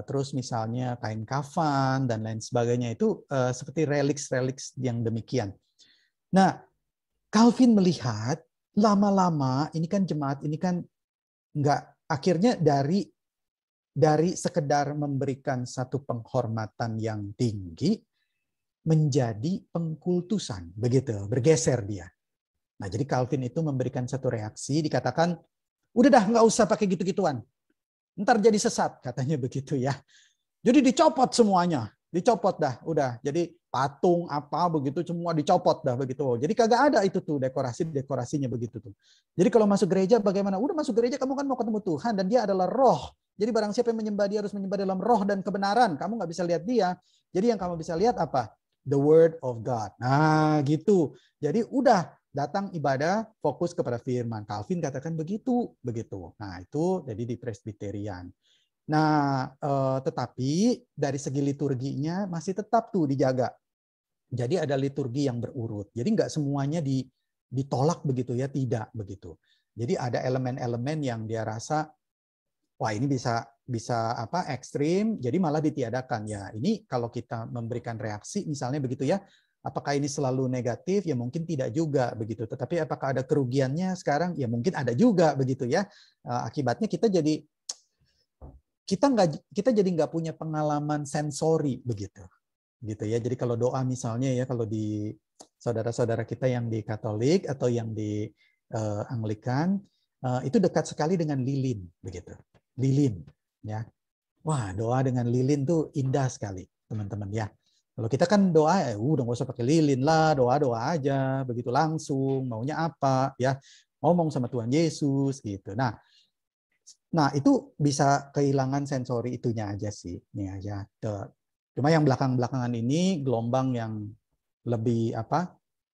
Terus misalnya kain kafan dan lain sebagainya itu seperti relics-relics yang demikian. Nah, Calvin melihat lama-lama ini kan jemaat ini kan nggak, akhirnya dari sekedar memberikan satu penghormatan yang tinggi menjadi pengkultusan, begitu, bergeser dia. Nah, jadi Calvin itu memberikan satu reaksi, dikatakan, udah dah nggak usah pakai gitu-gituan, ntar jadi sesat, katanya begitu ya. Jadi dicopot semuanya, dicopot dah, udah. Jadi patung apa begitu semua dicopot dah begitu. Jadi kagak ada itu tuh dekorasinya begitu tuh. Jadi kalau masuk gereja bagaimana? Udah masuk gereja kamu kan mau ketemu Tuhan dan dia adalah roh. Jadi barang siapa yang menyembah dia harus menyembah dalam roh dan kebenaran. Kamu nggak bisa lihat dia. Jadi yang kamu bisa lihat apa? The Word of God. Nah gitu. Jadi udah datang ibadah fokus kepada firman. Calvin katakan begitu. Nah itu jadi di Presbyterian. Nah, tetapi dari segi liturginya masih tetap tuh dijaga. Jadi ada liturgi yang berurut. Jadi nggak semuanya ditolak begitu ya, tidak begitu. Jadi ada elemen-elemen yang dia rasa, wah ini bisa apa ekstrim, jadi malah ditiadakan ya. Ini kalau kita memberikan reaksi misalnya begitu ya, apakah ini selalu negatif? Ya mungkin tidak juga begitu. Tetapi apakah ada kerugiannya sekarang? Ya mungkin ada juga begitu ya. Akibatnya kita jadi nggak punya pengalaman sensori begitu gitu ya. Jadi kalau doa misalnya ya, kalau di saudara-saudara kita yang di Katolik atau yang di Anglikan itu dekat sekali dengan lilin begitu. Lilin ya. Wah, doa dengan lilin tuh indah sekali, teman-teman ya. Kalau kita kan doa udah nggak usah pakai lilin lah, doa-doa aja begitu langsung, maunya apa ya. Ngomong sama Tuhan Yesus gitu. Nah, itu bisa kehilangan sensori itunya aja sih. Ini aja. Cuma yang belakang-belakangan ini gelombang yang lebih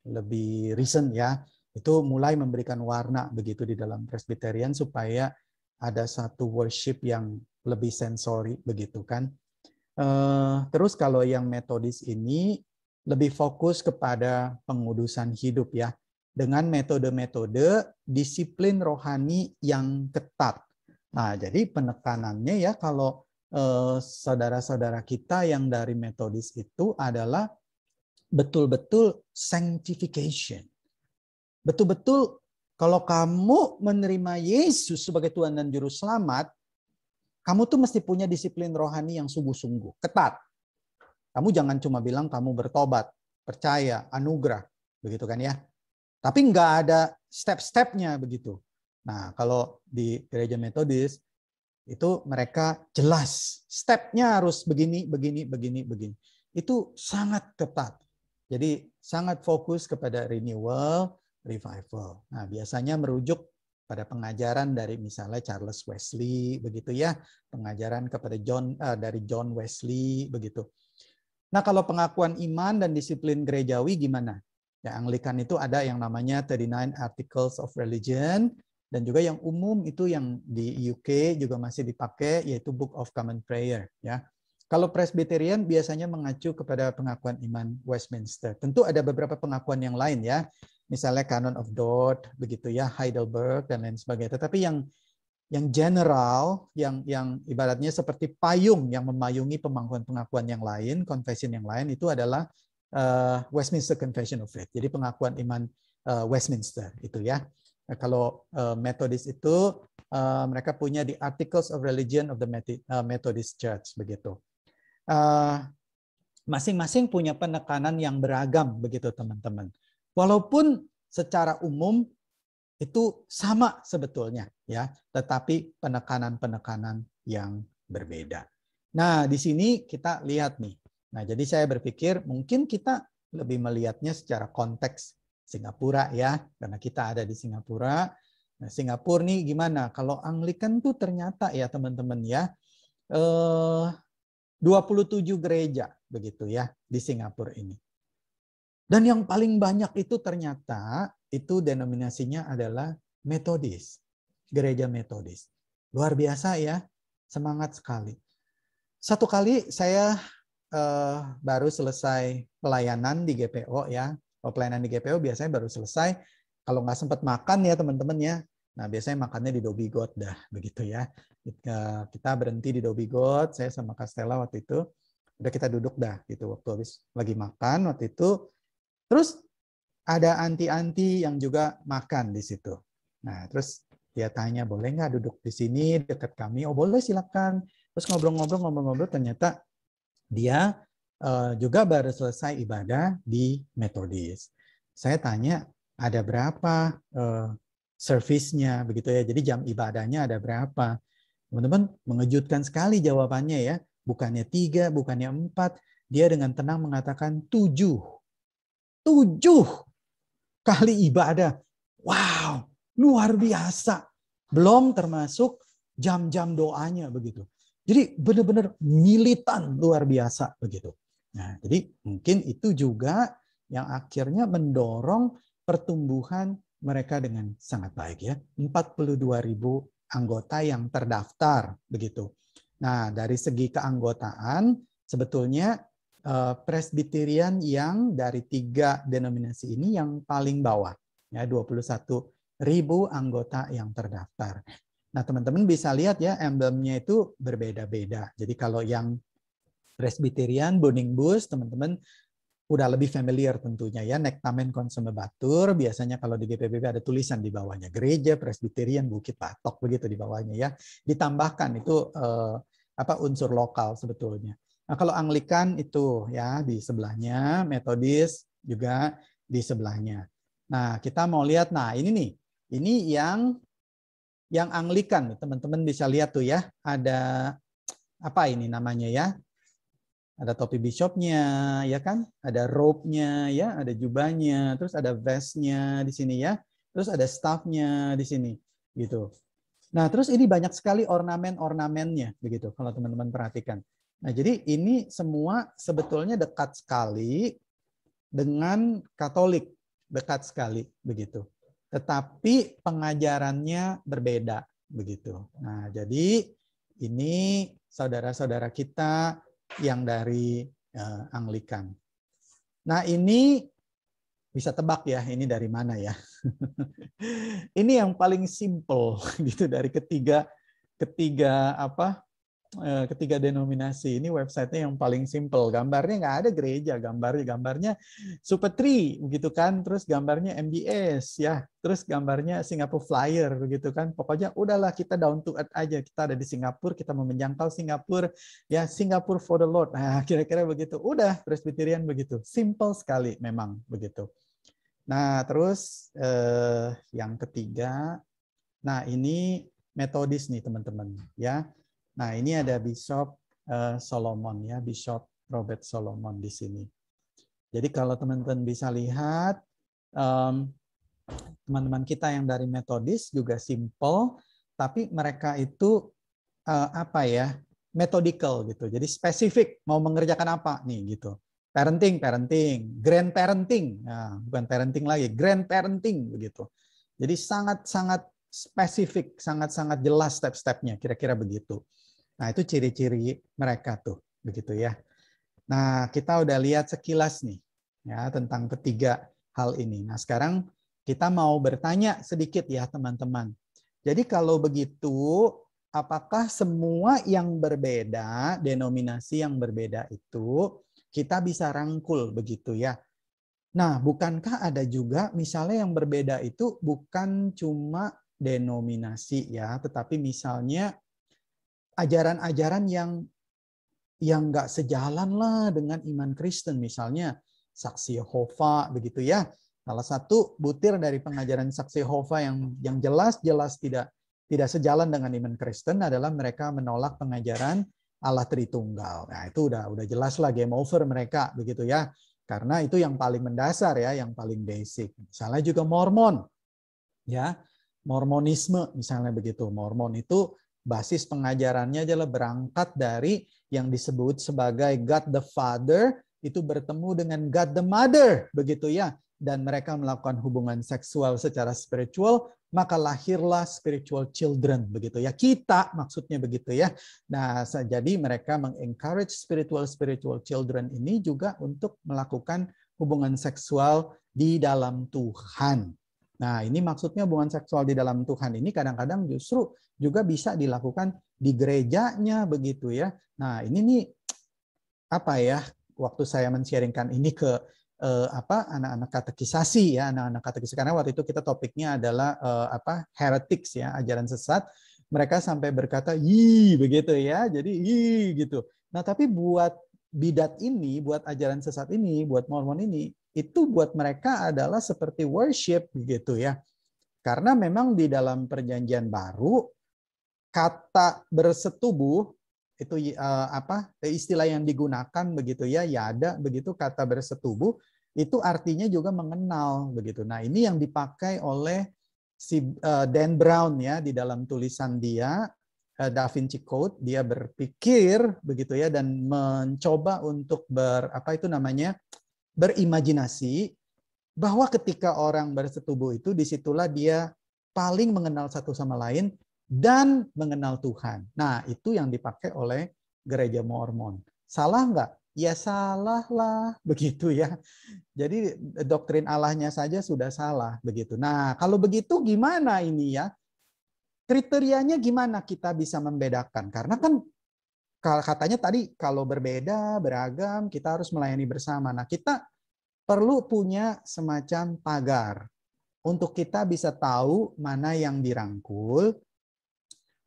lebih recent ya, itu mulai memberikan warna begitu di dalam Presbyterian supaya ada satu worship yang lebih sensori begitu kan. Terus kalau yang Metodis ini lebih fokus kepada pengudusan hidup ya, dengan metode-metode disiplin rohani yang ketat. Nah, jadi penekanannya ya kalau saudara-saudara kita yang dari Metodis itu adalah betul-betul sanctification. Betul-betul kalau kamu menerima Yesus sebagai Tuhan dan Juru Selamat, kamu tuh mesti punya disiplin rohani yang sungguh-sungguh, ketat. Kamu jangan cuma bilang kamu bertobat, percaya, anugerah, begitu kan ya. Tapi nggak ada step-stepnya begitu. Nah, kalau di gereja Metodis, itu mereka jelas stepnya harus begini. Itu sangat ketat. Jadi sangat fokus kepada renewal, revival. Nah, biasanya merujuk pada pengajaran dari misalnya Charles Wesley begitu ya, pengajaran kepada dari John Wesley begitu. Nah, kalau pengakuan iman dan disiplin gerejawi gimana? Ya, Anglikan itu ada yang namanya 39 Articles of Religion. Dan juga yang umum itu yang di UK juga masih dipakai, yaitu Book of Common Prayer. Ya. Kalau Presbyterian biasanya mengacu kepada pengakuan iman Westminster. Tentu ada beberapa pengakuan yang lain ya, misalnya Canon of Dort, begitu ya, Heidelberg dan lain sebagainya. Tetapi yang general, yang ibaratnya seperti payung yang memayungi pengakuan yang lain, confession yang lain itu adalah Westminster Confession of Faith. Jadi pengakuan iman Westminster itu ya. Nah, kalau Methodist itu mereka punya the Articles of Religion of the Methodist Church begitu. Masing-masing punya penekanan yang beragam begitu teman-teman. Walaupun secara umum itu sama sebetulnya ya, tetapi penekanan-penekanan yang berbeda. Nah, di sini kita lihat nih. Nah, jadi saya berpikir mungkin kita lebih melihatnya secara konteks Singapura ya, karena kita ada di Singapura. Nah, Singapura nih gimana? Kalau Anglikan tuh ternyata ya teman-teman ya, 27 gereja begitu ya di Singapura ini. Dan yang paling banyak itu ternyata itu denominasinya adalah Metodis, gereja Metodis. Luar biasa ya, semangat sekali. Satu kali saya baru selesai pelayanan di GPO ya. Kalau pelayanan di GPO biasanya baru selesai. Kalau nggak sempat makan ya teman-teman ya. Nah biasanya makannya di Dobby God dah begitu ya. Kita berhenti di Dobby God. Saya sama Castella waktu itu udah kita duduk dah gitu waktu habis lagi makan waktu itu. Terus ada anti-anti yang juga makan di situ. Nah terus dia tanya boleh nggak duduk di sini dekat kami? Oh boleh silakan. Terus ngobrol-ngobrol ternyata dia juga baru selesai ibadah di Metodis. Saya tanya ada berapa servisnya begitu ya. Jadi jam ibadahnya ada berapa? Teman-teman mengejutkan sekali jawabannya ya. Bukannya 3, bukannya 4. Dia dengan tenang mengatakan 7. 7 kali ibadah. Wow, luar biasa. Belum termasuk jam-jam doanya begitu. Jadi benar-benar militan luar biasa begitu. Nah, jadi mungkin itu juga yang akhirnya mendorong pertumbuhan mereka dengan sangat baik ya. 42.000 anggota yang terdaftar begitu. Nah, dari segi keanggotaan sebetulnya Presbyterian yang dari 3 denominasi ini yang paling bawah ya 21.000 anggota yang terdaftar. Nah, teman-teman bisa lihat ya emblemnya itu berbeda-beda. Jadi kalau yang Presbyterian Boning Bus teman-teman udah lebih familiar tentunya ya, Nektamen Konsumebatur, biasanya kalau di GPBB ada tulisan di bawahnya Gereja Presbyterian Bukit Batok begitu di bawahnya ya. Ditambahkan itu unsur lokal sebetulnya. Nah, kalau Anglikan itu ya di sebelahnya, Metodis juga di sebelahnya. Nah, kita mau lihat, nah ini nih, ini yang Anglikan, teman-teman bisa lihat tuh ya, ada apa ini namanya ya? Ada topi bishopnya, ya kan? Ada robe-nya, ya, ada jubahnya, terus ada vest-nya di sini ya, terus ada staff-nya di sini, gitu. Nah, terus ini banyak sekali ornamen-ornamennya, begitu. Kalau teman-teman perhatikan. Nah, jadi ini semua sebetulnya dekat sekali dengan Katolik, dekat sekali, begitu. Tetapi pengajarannya berbeda, begitu. Nah, jadi ini saudara-saudara kita yang dari Anglikan. Nah, ini bisa tebak ya, ini dari mana ya? Ini yang paling simple gitu dari ketiga denominasi ini, websitenya yang paling simple. Gambarnya nggak ada gereja, gambarnya Supetri begitu kan, terus gambarnya MBS ya, terus gambarnya Singapore Flyer begitu kan. Pokoknya udahlah kita down to earth aja. Kita ada di Singapura, kita mau menjangkau Singapura ya, Singapore for the Lord. Nah, kira-kira begitu. Udah Presbyterian begitu. Simple sekali memang begitu. Nah, terus yang ketiga, nah ini Metodis nih teman-teman ya. Nah, ini ada Bishop Solomon ya, Bishop Robert Solomon di sini. Jadi kalau teman-teman bisa lihat, teman-teman kita yang dari Metodis juga simple, tapi mereka itu metodical gitu. Jadi spesifik mau mengerjakan apa nih gitu. Parenting, grandparenting, nah, bukan parenting lagi, grandparenting begitu. Jadi sangat-sangat spesifik, sangat-sangat jelas step-stepnya, kira-kira begitu. Nah, itu ciri-ciri mereka tuh, begitu ya. Nah, kita udah lihat sekilas nih ya tentang ketiga hal ini. Nah, sekarang kita mau bertanya sedikit ya, teman-teman. Jadi kalau begitu, apakah semua yang berbeda, denominasi yang berbeda itu kita bisa rangkul begitu ya? Nah, bukankah ada juga misalnya yang berbeda itu bukan cuma denominasi ya, tetapi misalnya ajaran-ajaran yang nggak sejalan lah dengan iman Kristen, misalnya saksi Yehova begitu ya, Salah satu butir dari pengajaran saksi Yehova yang jelas-jelas tidak sejalan dengan iman Kristen adalah mereka menolak pengajaran Allah Tritunggal. Nah, itu udah jelas lah game over mereka begitu ya. Karena itu yang paling mendasar ya, yang paling basic. Misalnya juga Mormon. Ya, Mormonisme misalnya begitu. Mormon itu basis pengajarannya adalah berangkat dari yang disebut sebagai God the Father itu bertemu dengan God the Mother begitu ya. Dan mereka melakukan hubungan seksual secara spiritual, maka lahirlah spiritual children begitu ya. Kita maksudnya begitu ya. Nah, jadi mereka mengencourage spiritual children ini juga untuk melakukan hubungan seksual di dalam Tuhan. Nah, ini maksudnya hubungan seksual di dalam Tuhan ini kadang-kadang justru juga bisa dilakukan di gerejanya begitu ya. Nah, ini nih apa ya? Waktu saya men-sharingkan ini ke anak-anak katekisasi ya, anak-anak katekisasi, karena waktu itu kita topiknya adalah heretics ya, ajaran sesat. Mereka sampai berkata "ih" begitu ya. Jadi "ih" gitu. Nah, tapi buat bidat ini, buat ajaran sesat ini, buat Mormon ini, itu buat mereka adalah seperti worship gitu ya. Karena memang di dalam perjanjian baru kata bersetubuh itu istilah yang digunakan begitu ya, yada begitu, kata bersetubuh itu artinya juga mengenal begitu. Nah, ini yang dipakai oleh si Dan Brown ya di dalam tulisan dia Da Vinci Code. Dia berpikir begitu ya dan mencoba untuk berimajinasi bahwa ketika orang bersetubuh itu disitulah dia paling mengenal satu sama lain dan mengenal Tuhan. Nah, itu yang dipakai oleh gereja Mormon. Salah nggak? Ya salah lah, begitu ya. Jadi doktrin Allahnya saja sudah salah, begitu. Nah, kalau begitu gimana ini ya? Kriterianya gimana kita bisa membedakan? Karena kan katanya tadi kalau berbeda, beragam, kita harus melayani bersama. Nah, kita perlu punya semacam pagar untuk kita bisa tahu mana yang dirangkul,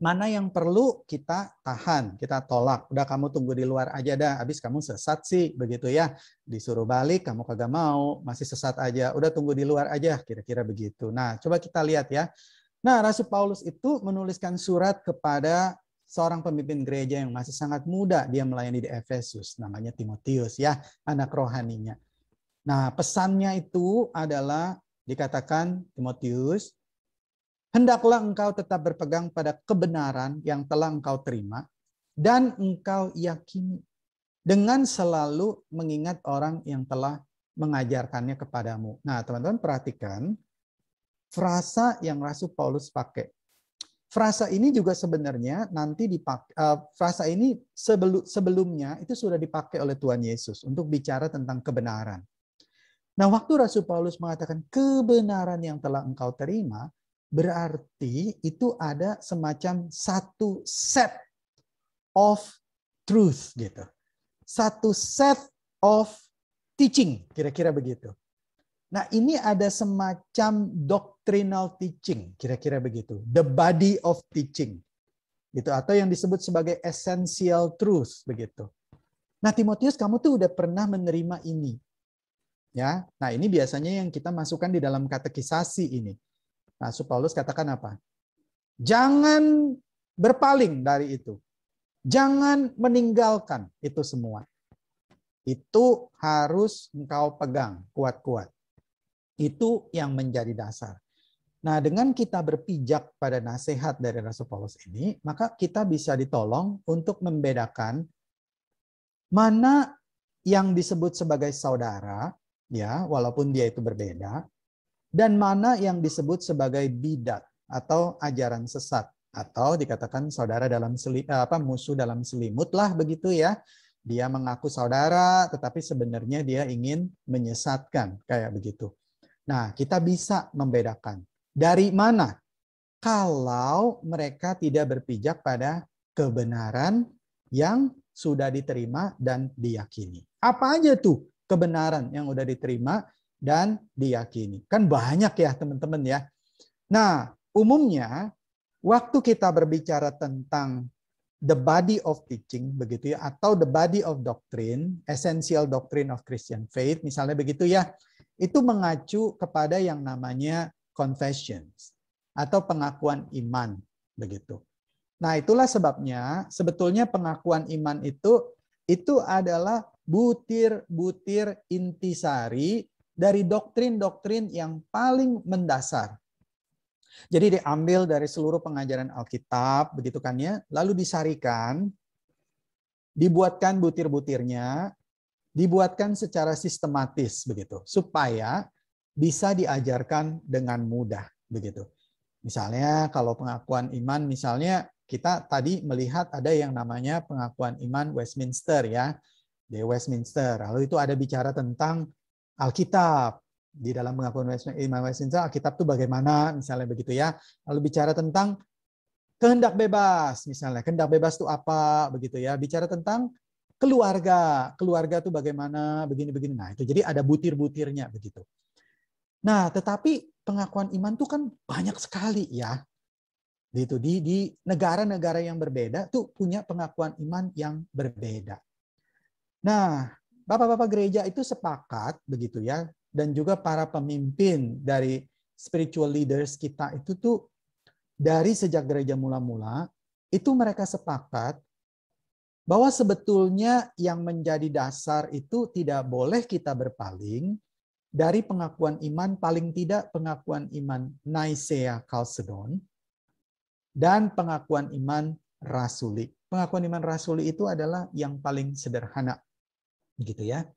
mana yang perlu kita tahan, kita tolak. Udah kamu tunggu di luar aja dah, habis kamu sesat sih, begitu ya. Disuruh balik, kamu kagak mau, masih sesat aja. Udah tunggu di luar aja, kira-kira begitu. Nah, coba kita lihat ya. Nah, Rasul Paulus itu menuliskan surat kepada seorang pemimpin gereja yang masih sangat muda. Dia melayani di Efesus, namanya Timotius ya, anak rohaninya. Nah, pesannya itu adalah dikatakan Timotius, hendaklah engkau tetap berpegang pada kebenaran yang telah engkau terima dan engkau yakini dengan selalu mengingat orang yang telah mengajarkannya kepadamu. Nah, teman-teman perhatikan frasa yang Rasul Paulus pakai. Frasa ini juga sebenarnya nanti dipakai, frasa ini sebelumnya itu sudah dipakai oleh Tuhan Yesus untuk bicara tentang kebenaran. Nah, waktu Rasul Paulus mengatakan kebenaran yang telah engkau terima, berarti itu ada semacam satu set of truth gitu. Satu set of teaching, kira-kira begitu. Nah, ini ada semacam doctrinal teaching, kira-kira begitu. The body of teaching. Gitu, atau yang disebut sebagai essential truth begitu. Nah, Timotius, kamu tuh udah pernah menerima ini. Ya. Nah, ini biasanya yang kita masukkan di dalam katekisasi ini. Nah, Paulus katakan apa? Jangan berpaling dari itu. Jangan meninggalkan itu semua. Itu harus engkau pegang kuat-kuat. Itu yang menjadi dasar. Nah, dengan kita berpijak pada nasihat dari Rasul Paulus ini, maka kita bisa ditolong untuk membedakan mana yang disebut sebagai saudara, ya, walaupun dia itu berbeda, dan mana yang disebut sebagai bidat atau ajaran sesat, atau dikatakan saudara dalam musuh dalam selimut lah begitu ya. Dia mengaku saudara, tetapi sebenarnya dia ingin menyesatkan kayak begitu. Nah, kita bisa membedakan. Dari mana? Kalau mereka tidak berpijak pada kebenaran yang sudah diterima dan diyakini. Apa aja tuh kebenaran yang sudah diterima dan diyakini? Kan banyak ya teman-teman ya. Nah, umumnya waktu kita berbicara tentang the body of teaching begitu ya, atau the body of doctrine, essential doctrine of Christian faith, misalnya begitu ya. itu mengacu kepada yang namanya confessions atau pengakuan iman begitu. Nah, itulah sebabnya sebetulnya pengakuan iman itu adalah butir-butir intisari dari doktrin-doktrin yang paling mendasar. Jadi diambil dari seluruh pengajaran Alkitab, begitu kan ya, lalu disarikan, dibuatkan butir-butirnya, dibuatkan secara sistematis begitu, supaya bisa diajarkan dengan mudah begitu. Misalnya kalau pengakuan iman, misalnya kita tadi melihat ada yang namanya pengakuan iman Westminster ya, di Westminster. Lalu itu ada bicara tentang Alkitab. Di dalam pengakuan iman Westminster, Alkitab itu bagaimana, misalnya begitu ya. Lalu bicara tentang kehendak bebas, misalnya. Kehendak bebas itu apa, begitu ya. Bicara tentang keluarga. Keluarga itu bagaimana, begini-begini. Nah, itu jadi ada butir-butirnya begitu. Nah, tetapi pengakuan iman itu kan banyak sekali ya. Gitu. Di negara-negara yang berbeda tuh punya pengakuan iman yang berbeda. Nah, Bapak-bapak gereja itu sepakat begitu ya, dan juga para pemimpin dari spiritual leaders kita itu tuh dari sejak gereja mula-mula itu mereka sepakat bahwa sebetulnya yang menjadi dasar itu tidak boleh kita berpaling dari pengakuan iman, paling tidak pengakuan iman Nicea Chalcedon dan pengakuan iman rasuli. Pengakuan iman rasuli itu adalah yang paling sederhana. Begitu ya.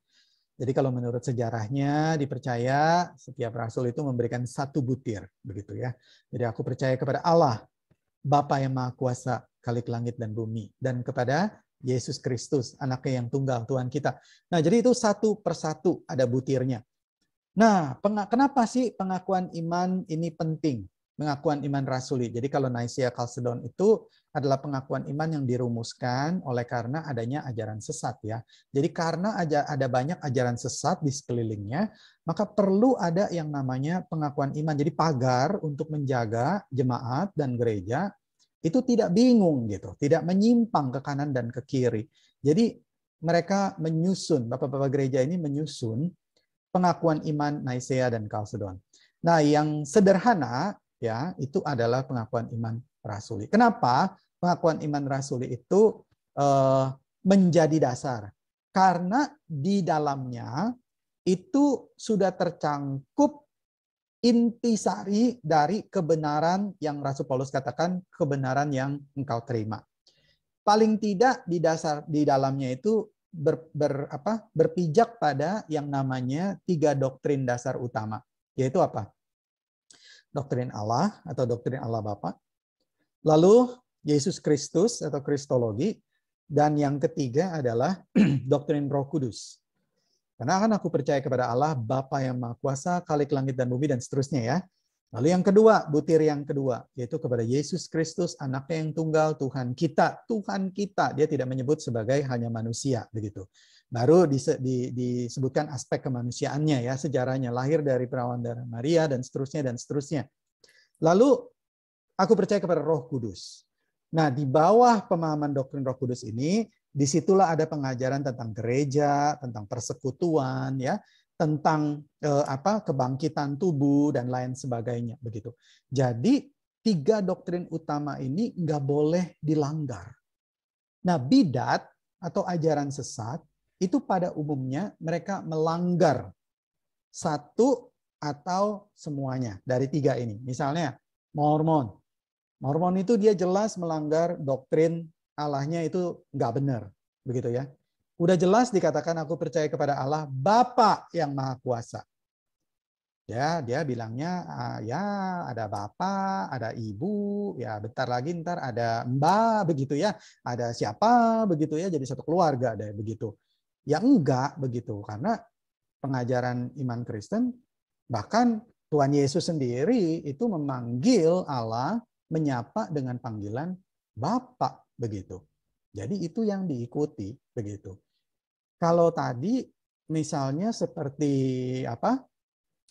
Jadi kalau menurut sejarahnya dipercaya setiap rasul itu memberikan satu butir. Begitu ya. Jadi aku percaya kepada Allah, Bapa yang Maha Kuasa, Khalik langit dan bumi. Dan kepada Yesus Kristus, anaknya yang tunggal, Tuhan kita. Nah jadi itu satu persatu ada butirnya. Nah, kenapa sih pengakuan iman ini penting? Pengakuan iman rasuli. Jadi kalau Nicea Chalcedon itu adalah pengakuan iman yang dirumuskan oleh karena adanya ajaran sesat ya. Jadi karena ada banyak ajaran sesat di sekelilingnya, maka perlu ada yang namanya pengakuan iman. Jadi pagar untuk menjaga jemaat dan gereja itu tidak bingung gitu, tidak menyimpang ke kanan dan ke kiri. Jadi mereka menyusun, Bapak-bapak gereja ini menyusun pengakuan iman Nicea dan Chalcedon. Nah, yang sederhana ya itu adalah pengakuan iman rasuli. Kenapa pengakuan iman rasuli itu menjadi dasar? Karena di dalamnya itu sudah tercangkup intisari dari kebenaran yang Rasul Paulus katakan kebenaran yang engkau terima. Paling tidak di dalamnya itu berpijak pada yang namanya 3 doktrin dasar utama, yaitu apa? Doktrin Allah atau doktrin Allah Bapa, lalu Yesus Kristus atau Kristologi, dan yang ketiga adalah doktrin Roh Kudus. Karena kan aku percaya kepada Allah Bapa yang Maha Kuasa, Khalik langit dan bumi dan seterusnya ya. Lalu yang kedua, butir yang kedua, yaitu kepada Yesus Kristus, anaknya yang tunggal, Tuhan kita. Tuhan kita, dia tidak menyebut sebagai hanya manusia. Begitu. Baru disebutkan aspek kemanusiaannya ya, sejarahnya, lahir dari perawan darah Maria, dan seterusnya, dan seterusnya. Lalu, aku percaya kepada Roh Kudus. Nah, di bawah pemahaman doktrin Roh Kudus ini, disitulah ada pengajaran tentang gereja, tentang persekutuan, ya, tentang kebangkitan tubuh dan lain sebagainya begitu. Jadi 3 doktrin utama ini nggak boleh dilanggar. Nah, bidat atau ajaran sesat itu pada umumnya mereka melanggar satu atau semuanya dari 3 ini. Misalnya Mormon. Mormon itu dia jelas melanggar doktrin Allahnya itu nggak benar, begitu ya. Udah jelas dikatakan aku percaya kepada Allah Bapa yang Maha Kuasa. Ya, dia bilangnya ya ada Bapa, ada Ibu, ya bentar lagi ntar ada Mbak begitu ya, ada siapa begitu ya, jadi satu keluarga ada begitu. Ya enggak begitu, karena pengajaran iman Kristen bahkan Tuhan Yesus sendiri itu memanggil Allah, menyapa dengan panggilan Bapa begitu. Jadi itu yang diikuti begitu. Kalau tadi misalnya seperti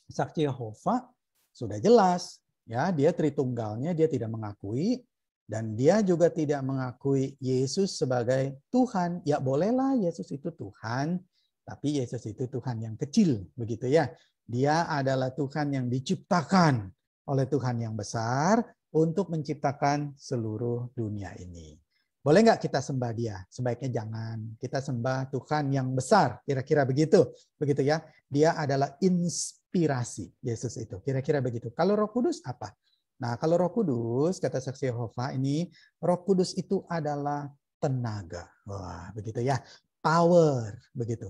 Saksi Yehova sudah jelas ya, dia Tritunggalnya dia tidak mengakui, dan dia juga tidak mengakui Yesus sebagai Tuhan. Ya bolehlah Yesus itu Tuhan, tapi Yesus itu Tuhan yang kecil begitu ya. Dia adalah Tuhan yang diciptakan oleh Tuhan yang besar untuk menciptakan seluruh dunia ini. Boleh nggak kita sembah dia? Sebaiknya jangan. Kita sembah Tuhan yang besar. Kira-kira begitu. Begitu ya. Dia adalah inspirasi Yesus itu. Kira-kira begitu. Kalau Roh Kudus apa? Nah, kalau Roh Kudus, kata saksi Yehova ini, Roh Kudus itu adalah tenaga. Wah, begitu ya. Power, begitu.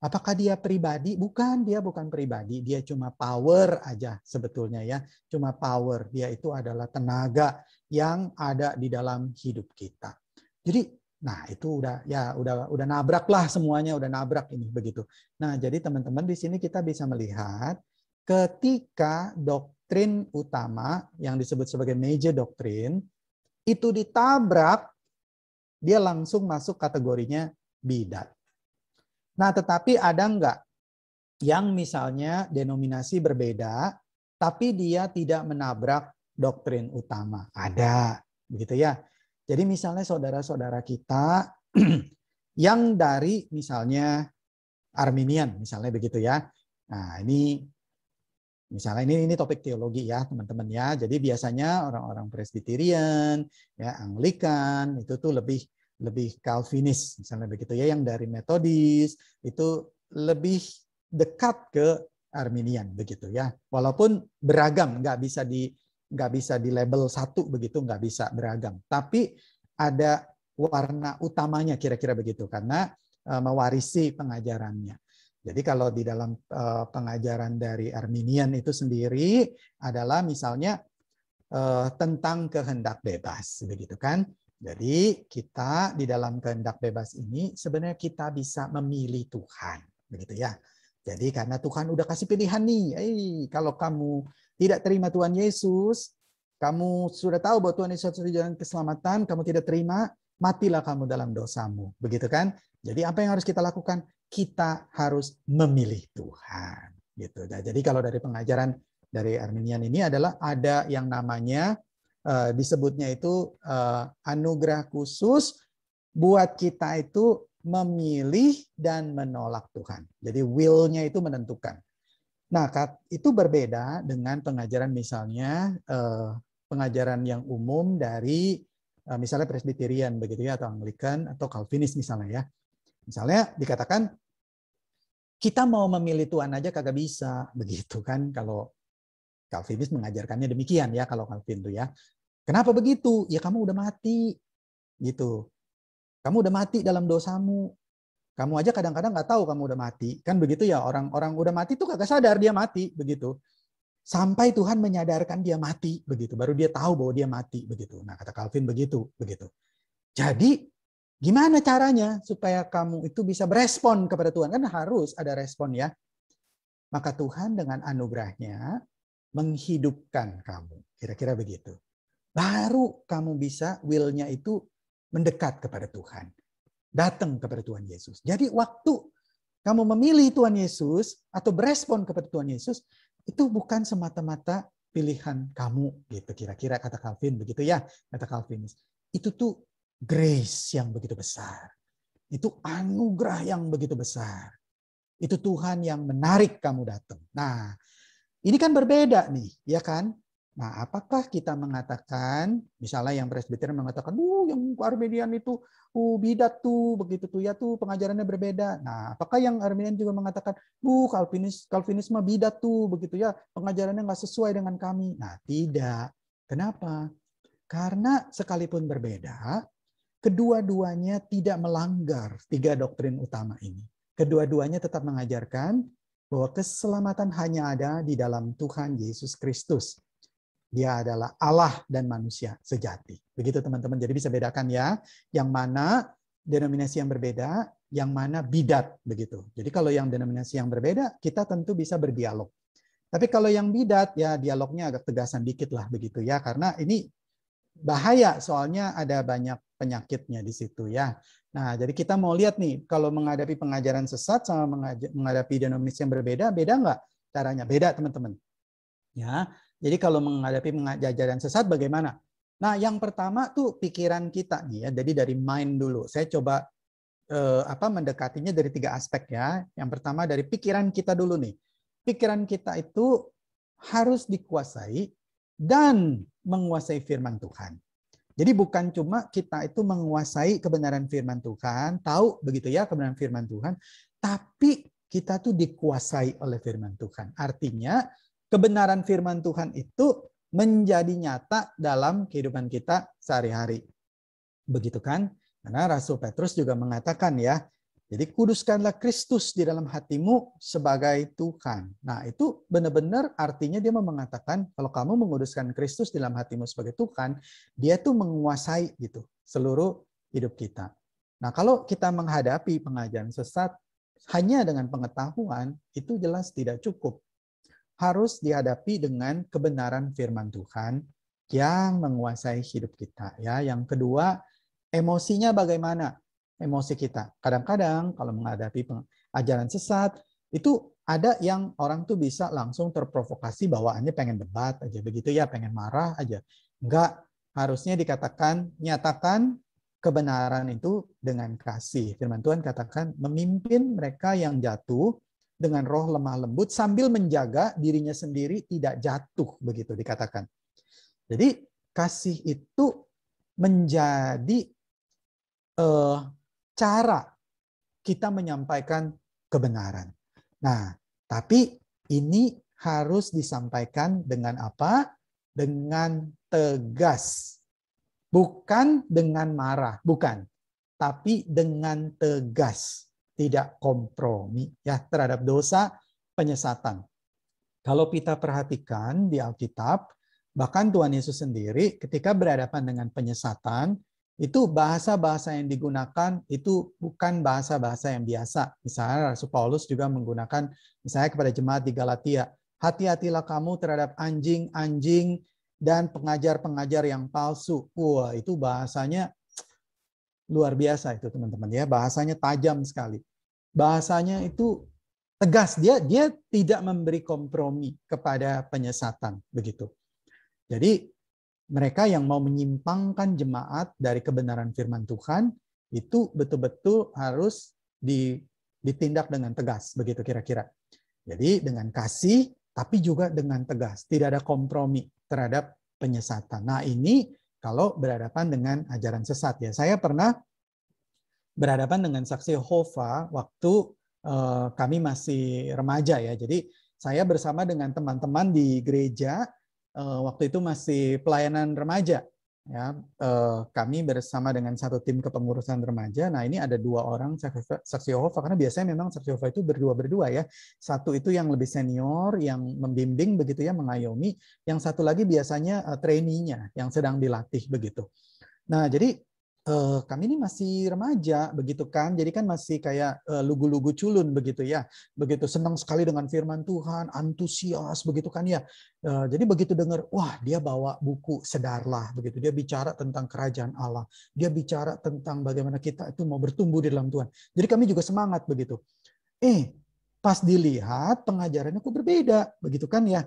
Apakah dia pribadi? Bukan, dia bukan pribadi. Dia cuma power aja sebetulnya ya. Cuma power. Dia itu adalah tenaga yang ada di dalam hidup kita. Jadi, nah itu udah nabrak lah semuanya, udah nabrak ini begitu. Nah, jadi teman-teman di sini kita bisa melihat ketika doktrin utama yang disebut sebagai major doctrine itu ditabrak, dia langsung masuk kategorinya bidat. Nah, tetapi ada enggak yang misalnya denominasi berbeda, tapi dia tidak menabrak doktrin utama? Ada, begitu ya. Jadi misalnya saudara-saudara kita yang dari misalnya Arminian, misalnya begitu ya. Nah, ini misalnya ini topik teologi ya, teman-teman ya. Jadi biasanya orang-orang Presbyterian, ya Anglikan itu tuh lebih Calvinis misalnya begitu ya, yang dari Metodis itu lebih dekat ke Arminian begitu ya, walaupun beragam, nggak bisa di label satu begitu, nggak bisa beragam, tapi ada warna utamanya kira-kira begitu karena mewarisi pengajarannya. Jadi kalau di dalam pengajaran dari Arminian itu sendiri adalah misalnya tentang kehendak bebas begitu kan. Jadi kita di dalam kehendak bebas ini sebenarnya kita bisa memilih Tuhan, begitu ya. Jadi karena Tuhan udah kasih pilihan nih, kalau kamu tidak terima Tuhan Yesus, kamu sudah tahu bahwa Tuhan Yesus adalah jalan keselamatan, kamu tidak terima, matilah kamu dalam dosamu, begitu kan? Jadi apa yang harus kita lakukan? Kita harus memilih Tuhan, gitu. Nah, jadi kalau dari pengajaran dari Arminian ini adalah ada yang namanya disebutnya itu anugerah khusus buat kita itu memilih dan menolak Tuhan. Jadi will-nya itu menentukan. Nah, itu berbeda dengan pengajaran misalnya pengajaran yang umum dari misalnya Presbyterian begitu ya, atau Anglikan atau Calvinis misalnya ya. Misalnya dikatakan kita mau memilih Tuhan aja kagak bisa begitu kan, kalau Calvinis mengajarkannya demikian ya, kalau Calvin tuh ya. Kenapa begitu? Ya kamu udah mati gitu. Kamu udah mati dalam dosamu. Kamu aja kadang-kadang nggak tahu kamu udah mati. Kan begitu ya, orang udah mati tuh kagak sadar dia mati begitu. Sampai Tuhan menyadarkan dia mati begitu, baru dia tahu bahwa dia mati begitu. Nah, kata Calvin begitu. Jadi gimana caranya supaya kamu itu bisa berespon kepada Tuhan? Kan harus ada respon ya. Maka Tuhan dengan anugerahnya menghidupkan kamu. Kira-kira begitu. Baru kamu bisa will-nya itu mendekat kepada Tuhan. Datang kepada Tuhan Yesus. Jadi waktu kamu memilih Tuhan Yesus atau berespon kepada Tuhan Yesus, itu bukan semata-mata pilihan kamu. Gitu kira-kira kata Calvin begitu ya, kata Calvinis. Itu tuh grace yang begitu besar. Itu anugerah yang begitu besar. Itu Tuhan yang menarik kamu datang. Nah, ini kan berbeda nih, ya kan? Nah, apakah kita mengatakan, misalnya yang Presbyterian mengatakan, yang Arminian itu bidat tuh, begitu tuh ya tuh pengajarannya berbeda. Nah, apakah yang Arminian juga mengatakan, Calvinisme bidat tuh, begitu ya, pengajarannya nggak sesuai dengan kami. Nah, tidak. Kenapa? Karena sekalipun berbeda, kedua-duanya tidak melanggar tiga doktrin utama ini. Kedua-duanya tetap mengajarkan bahwa keselamatan hanya ada di dalam Tuhan Yesus Kristus. Dia adalah Allah dan manusia sejati. Begitu teman-teman. Jadi bisa bedakan ya, yang mana denominasi yang berbeda, yang mana bidat begitu. Jadi kalau yang denominasi yang berbeda, kita tentu bisa berdialog. Tapi kalau yang bidat, ya dialognya agak tegasan dikit lah begitu ya, karena ini bahaya soalnya ada banyak penyakitnya di situ ya. Nah, jadi kita mau lihat nih, kalau menghadapi pengajaran sesat sama menghadapi denominasi yang berbeda, beda nggak caranya? Beda teman-teman. Ya, jadi kalau menghadapi pengajaran sesat bagaimana? Nah, yang pertama tuh pikiran kita nih ya. Jadi dari mind dulu. Saya coba mendekatinya dari tiga aspek ya. Yang pertama dari pikiran kita dulu nih. pikiran kita itu harus dikuasai dan menguasai firman Tuhan. Jadi bukan cuma kita itu menguasai kebenaran firman Tuhan, tahu begitu ya kebenaran firman Tuhan, tapi kita tuh dikuasai oleh firman Tuhan. Artinya kebenaran firman Tuhan itu menjadi nyata dalam kehidupan kita sehari-hari. Begitu kan? Karena Rasul Petrus juga mengatakan ya, jadi kuduskanlah Kristus di dalam hatimu sebagai Tuhan. Nah itu benar-benar artinya dia mau mengatakan kalau kamu menguduskan Kristus di dalam hatimu sebagai Tuhan, dia tuh menguasai gitu seluruh hidup kita. Nah kalau kita menghadapi pengajaran sesat hanya dengan pengetahuan, itu jelas tidak cukup. Harus dihadapi dengan kebenaran firman Tuhan yang menguasai hidup kita. Ya, yang kedua, emosinya bagaimana? Emosi kita. Kadang-kadang kalau menghadapi ajaran sesat, itu ada yang orang tuh bisa langsung terprovokasi bawaannya pengen debat aja. Begitu ya, pengen marah aja. Enggak, harusnya dikatakan, nyatakan kebenaran itu dengan kasih. Firman Tuhan katakan, memimpin mereka yang jatuh dengan roh lemah lembut sambil menjaga dirinya sendiri tidak jatuh. Begitu dikatakan. Jadi kasih itu menjadi cara kita menyampaikan kebenaran. Nah, tapi ini harus disampaikan dengan apa? Dengan tegas. Bukan dengan marah, bukan. Tapi dengan tegas. Tidak kompromi ya terhadap dosa penyesatan. Kalau kita perhatikan di Alkitab, bahkan Tuhan Yesus sendiri ketika berhadapan dengan penyesatan, itu bahasa-bahasa yang digunakan itu bukan bahasa-bahasa yang biasa. Misalnya Rasul Paulus juga menggunakan misalnya kepada jemaat di Galatia, hati-hatilah kamu terhadap anjing-anjing dan pengajar-pengajar yang palsu. Wah, itu bahasanya luar biasa itu teman-teman ya. Bahasanya tajam sekali. Bahasanya itu tegas. Dia tidak memberi kompromi kepada penyesatan begitu. Jadi mereka yang mau menyimpangkan jemaat dari kebenaran firman Tuhan itu betul-betul harus ditindak dengan tegas, begitu kira-kira. Jadi dengan kasih, tapi juga dengan tegas. Tidak ada kompromi terhadap penyesatan. Nah ini kalau berhadapan dengan ajaran sesat ya. Saya pernah berhadapan dengan saksi Yehova waktu kami masih remaja ya. Jadi saya bersama dengan teman-teman di gereja, waktu itu masih pelayanan remaja ya, kami bersama dengan satu tim kepengurusan remaja. Nah ini ada 2 orang saksi Yehova karena biasanya memang saksi Yehova itu berdua ya. Satu itu yang lebih senior yang membimbing begitu ya, mengayomi. Yang satu lagi biasanya trainee-nya yang sedang dilatih begitu. Nah jadi kami ini masih remaja begitu kan, jadi kan masih kayak lugu-lugu culun begitu ya, begitu senang sekali dengan firman Tuhan, antusias begitu kan ya. Jadi begitu dengar, wah dia bawa buku Sedarlah begitu, dia bicara tentang kerajaan Allah, dia bicara tentang bagaimana kita itu mau bertumbuh di dalam Tuhan. Jadi kami juga semangat begitu. Pas dilihat pengajarannya kok berbeda begitu kan ya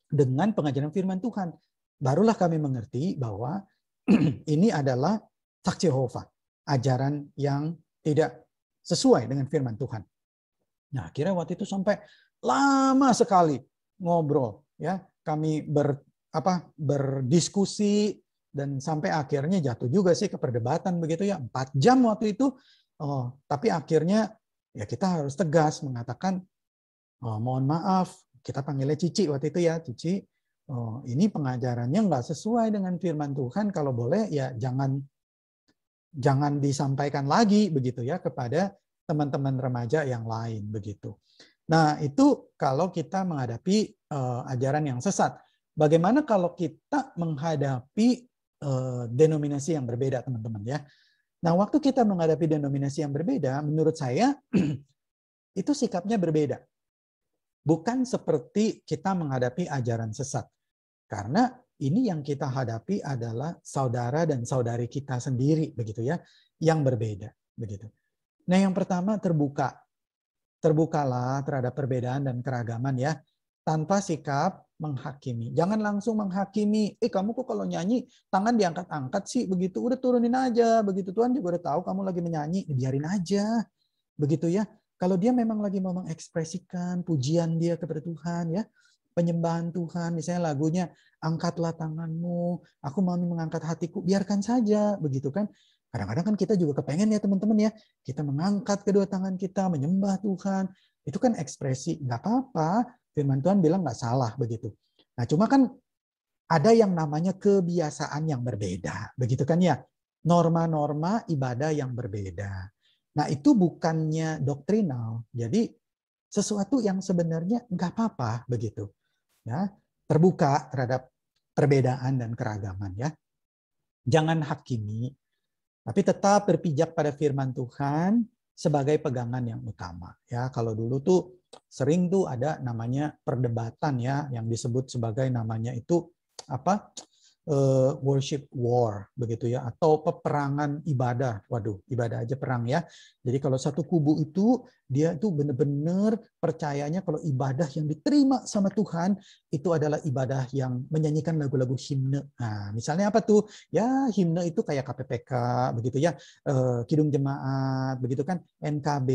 dengan pengajaran firman Tuhan. Barulah kami mengerti bahwa ini adalah saksi Yehova, ajaran yang tidak sesuai dengan firman Tuhan. Nah, akhirnya waktu itu sampai lama sekali ngobrol, ya. Kami berdiskusi dan sampai akhirnya jatuh juga sih ke perdebatan begitu ya, 4 jam waktu itu. Tapi akhirnya ya kita harus tegas mengatakan, mohon maaf, kita panggilnya Cici waktu itu ya, Cici. Ini pengajarannya nggak sesuai dengan firman Tuhan. Kalau boleh ya jangan disampaikan lagi begitu ya kepada teman-teman remaja yang lain begitu. Nah, itu kalau kita menghadapi ajaran yang sesat. Bagaimana kalau kita menghadapi denominasi yang berbeda, teman-teman ya? Nah, waktu kita menghadapi denominasi yang berbeda, menurut saya itu sikapnya berbeda. Bukan seperti kita menghadapi ajaran sesat. Karena ini yang kita hadapi adalah saudara dan saudari kita sendiri begitu ya, yang berbeda begitu. Nah, yang pertama terbuka. Terbukalah terhadap perbedaan dan keragaman ya, tanpa sikap menghakimi. Jangan langsung menghakimi, kamu kok kalau nyanyi tangan diangkat-angkat sih begitu, udah turunin aja begitu, Tuhan juga udah tahu kamu lagi menyanyi, biarin aja begitu ya. Kalau dia memang lagi mau mengekspresikan pujian dia kepada Tuhan, ya, penyembahan Tuhan, misalnya lagunya angkatlah tanganmu, aku mau mengangkat hatiku, biarkan saja, begitu kan. Kadang-kadang kan kita juga kepengen ya teman-teman ya, kita mengangkat kedua tangan kita, menyembah Tuhan, itu kan ekspresi, nggak apa-apa, firman Tuhan bilang nggak salah begitu. Nah cuma kan ada yang namanya kebiasaan yang berbeda, begitu kan ya, norma-norma ibadah yang berbeda. Nah itu bukannya doktrinal, jadi sesuatu yang sebenarnya nggak apa-apa begitu, ya, terbuka terhadap perbedaan dan keragaman, ya. Jangan hakimi, tapi tetap berpijak pada firman Tuhan sebagai pegangan yang utama. Ya, kalau dulu tuh sering tuh ada namanya perdebatan ya, yang disebut sebagai namanya itu apa? Worship war begitu ya, atau peperangan ibadah. Waduh, ibadah aja perang ya. Jadi kalau satu kubu itu dia itu benar-benar percayanya kalau ibadah yang diterima sama Tuhan itu adalah ibadah yang menyanyikan lagu-lagu himne. Nah, misalnya apa tuh? Ya, himne itu kayak KPPK begitu ya, Kidung Jemaat begitu kan, NKB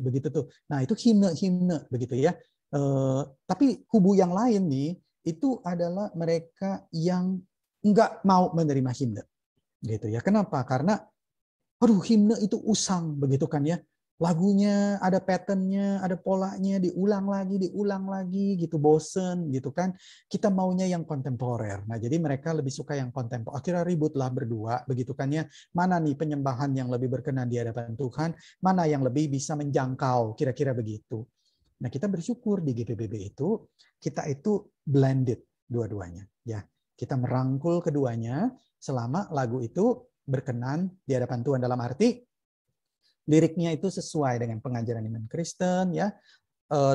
begitu tuh. Nah, itu himne begitu ya. Tapi kubu yang lain nih itu adalah mereka yang nggak mau menerima himne, gitu ya. Kenapa? Karena, aduh, himne itu usang, begitu kan ya. Lagunya ada patternnya, ada polanya, diulang lagi, gitu, bosen, gitu kan. Kita maunya yang kontemporer. Nah, jadi mereka lebih suka yang kontemporer. Akhirnya ributlah berdua, begitu kan ya. Mana nih penyembahan yang lebih berkenan di hadapan Tuhan, mana yang lebih bisa menjangkau, kira-kira begitu. Nah, kita bersyukur di GPBB itu, kita itu blended dua-duanya, ya. Kita merangkul keduanya selama lagu itu berkenan di hadapan Tuhan, dalam arti liriknya itu sesuai dengan pengajaran iman Kristen, ya.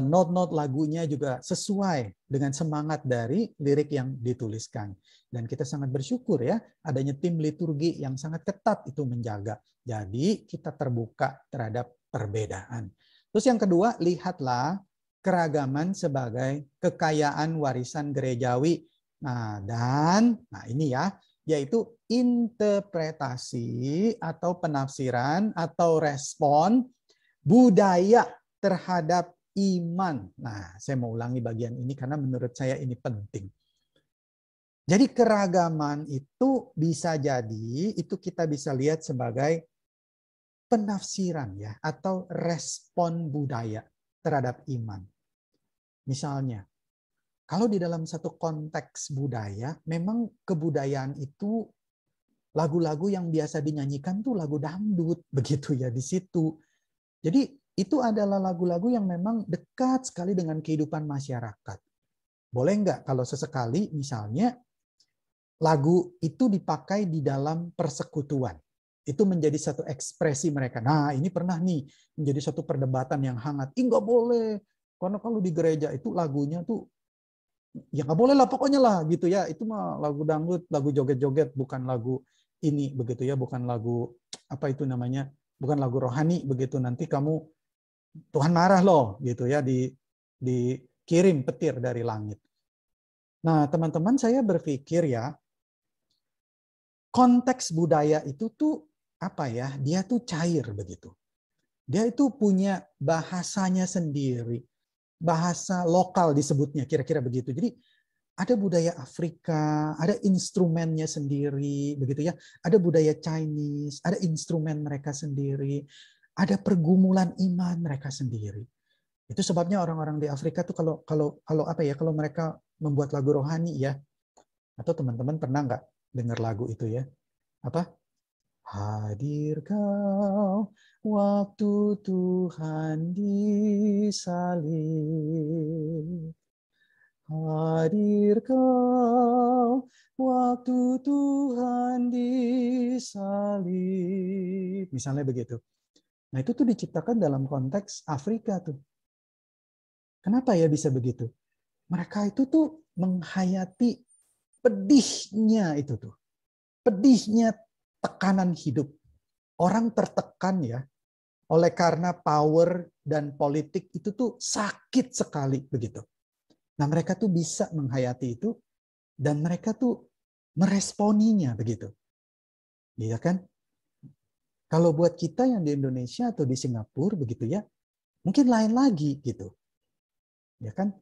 Not lagunya juga sesuai dengan semangat dari lirik yang dituliskan. Dan kita sangat bersyukur ya, adanya tim liturgi yang sangat ketat itu menjaga. Jadi kita terbuka terhadap perbedaan. Terus yang kedua, lihatlah keragaman sebagai kekayaan warisan gerejawi. Nah ini ya, yaitu interpretasi atau penafsiran atau respon budaya terhadap iman. Nah, saya mau ulangi bagian ini karena menurut saya ini penting. Jadi keragaman itu bisa jadi, itu kita bisa lihat sebagai penafsiran ya, atau respon budaya terhadap iman. Misalnya, kalau di dalam satu konteks budaya, memang kebudayaan itu lagu-lagu yang biasa dinyanyikan tuh lagu dangdut, begitu ya di situ. Jadi itu adalah lagu-lagu yang memang dekat sekali dengan kehidupan masyarakat. Boleh nggak kalau sesekali misalnya lagu itu dipakai di dalam persekutuan. Itu menjadi satu ekspresi mereka. Nah ini pernah nih menjadi satu perdebatan yang hangat. Ih nggak boleh. Karena kalau di gereja itu lagunya tuh ya nggak boleh lah pokoknya lah gitu ya. Itu mah lagu dangdut, lagu joget-joget, bukan lagu ini begitu ya, bukan lagu apa itu namanya, bukan lagu rohani begitu. Nanti kamu Tuhan marah loh gitu ya, dikirim petir dari langit. Nah, teman-teman, saya berpikir ya, konteks budaya itu tuh apa ya? Dia tuh cair begitu. Dia itu punya bahasanya sendiri. Bahasa lokal disebutnya, kira-kira begitu. Jadi ada budaya Afrika, ada instrumennya sendiri, begitu ya. Ada budaya Chinese, ada instrumen mereka sendiri. Ada pergumulan iman mereka sendiri. Itu sebabnya orang-orang di Afrika tuh kalau apa ya, kalau mereka membuat lagu rohani ya, atau teman-teman pernah nggak dengar lagu itu ya? Apa? Hadir kau waktu Tuhan disalib. Hadir kau waktu Tuhan disalib. Misalnya begitu. Nah itu tuh diciptakan dalam konteks Afrika tuh. Kenapa ya bisa begitu? Mereka itu tuh menghayati pedihnya itu tuh. Pedihnya tekanan hidup. Orang tertekan ya oleh karena power dan politik itu tuh sakit sekali begitu. Nah, mereka tuh bisa menghayati itu dan mereka tuh meresponinya begitu. Iya kan? Kalau buat kita yang di Indonesia atau di Singapura begitu ya, mungkin lain lagi gitu. Ya kan?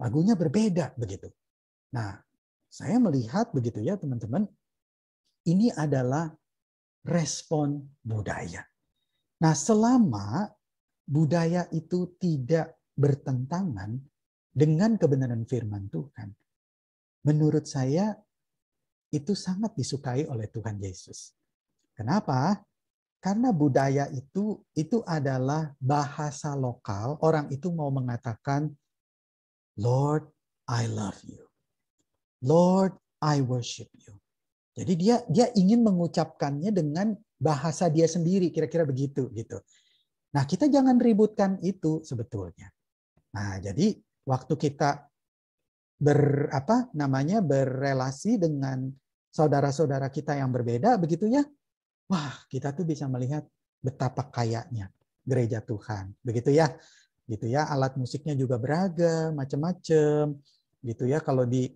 Lagunya berbeda begitu. Nah, saya melihat begitu ya teman-teman, ini adalah respon budaya. Nah, selama budaya itu tidak bertentangan dengan kebenaran firman Tuhan, menurut saya itu sangat disukai oleh Tuhan Yesus. Kenapa? Karena budaya itu adalah bahasa lokal. Orang itu mau mengatakan, Lord, I love you. Lord, I worship you. Jadi dia ingin mengucapkannya dengan bahasa dia sendiri, kira-kira begitu gitu. Nah, kita jangan ributkan itu sebetulnya. Nah, jadi waktu kita berrelasi dengan saudara-saudara kita yang berbeda begitu ya. Wah, kita tuh bisa melihat betapa kayanya gereja Tuhan. Begitu ya. Gitu ya, alat musiknya juga beragam, macam-macam. Gitu ya, kalau di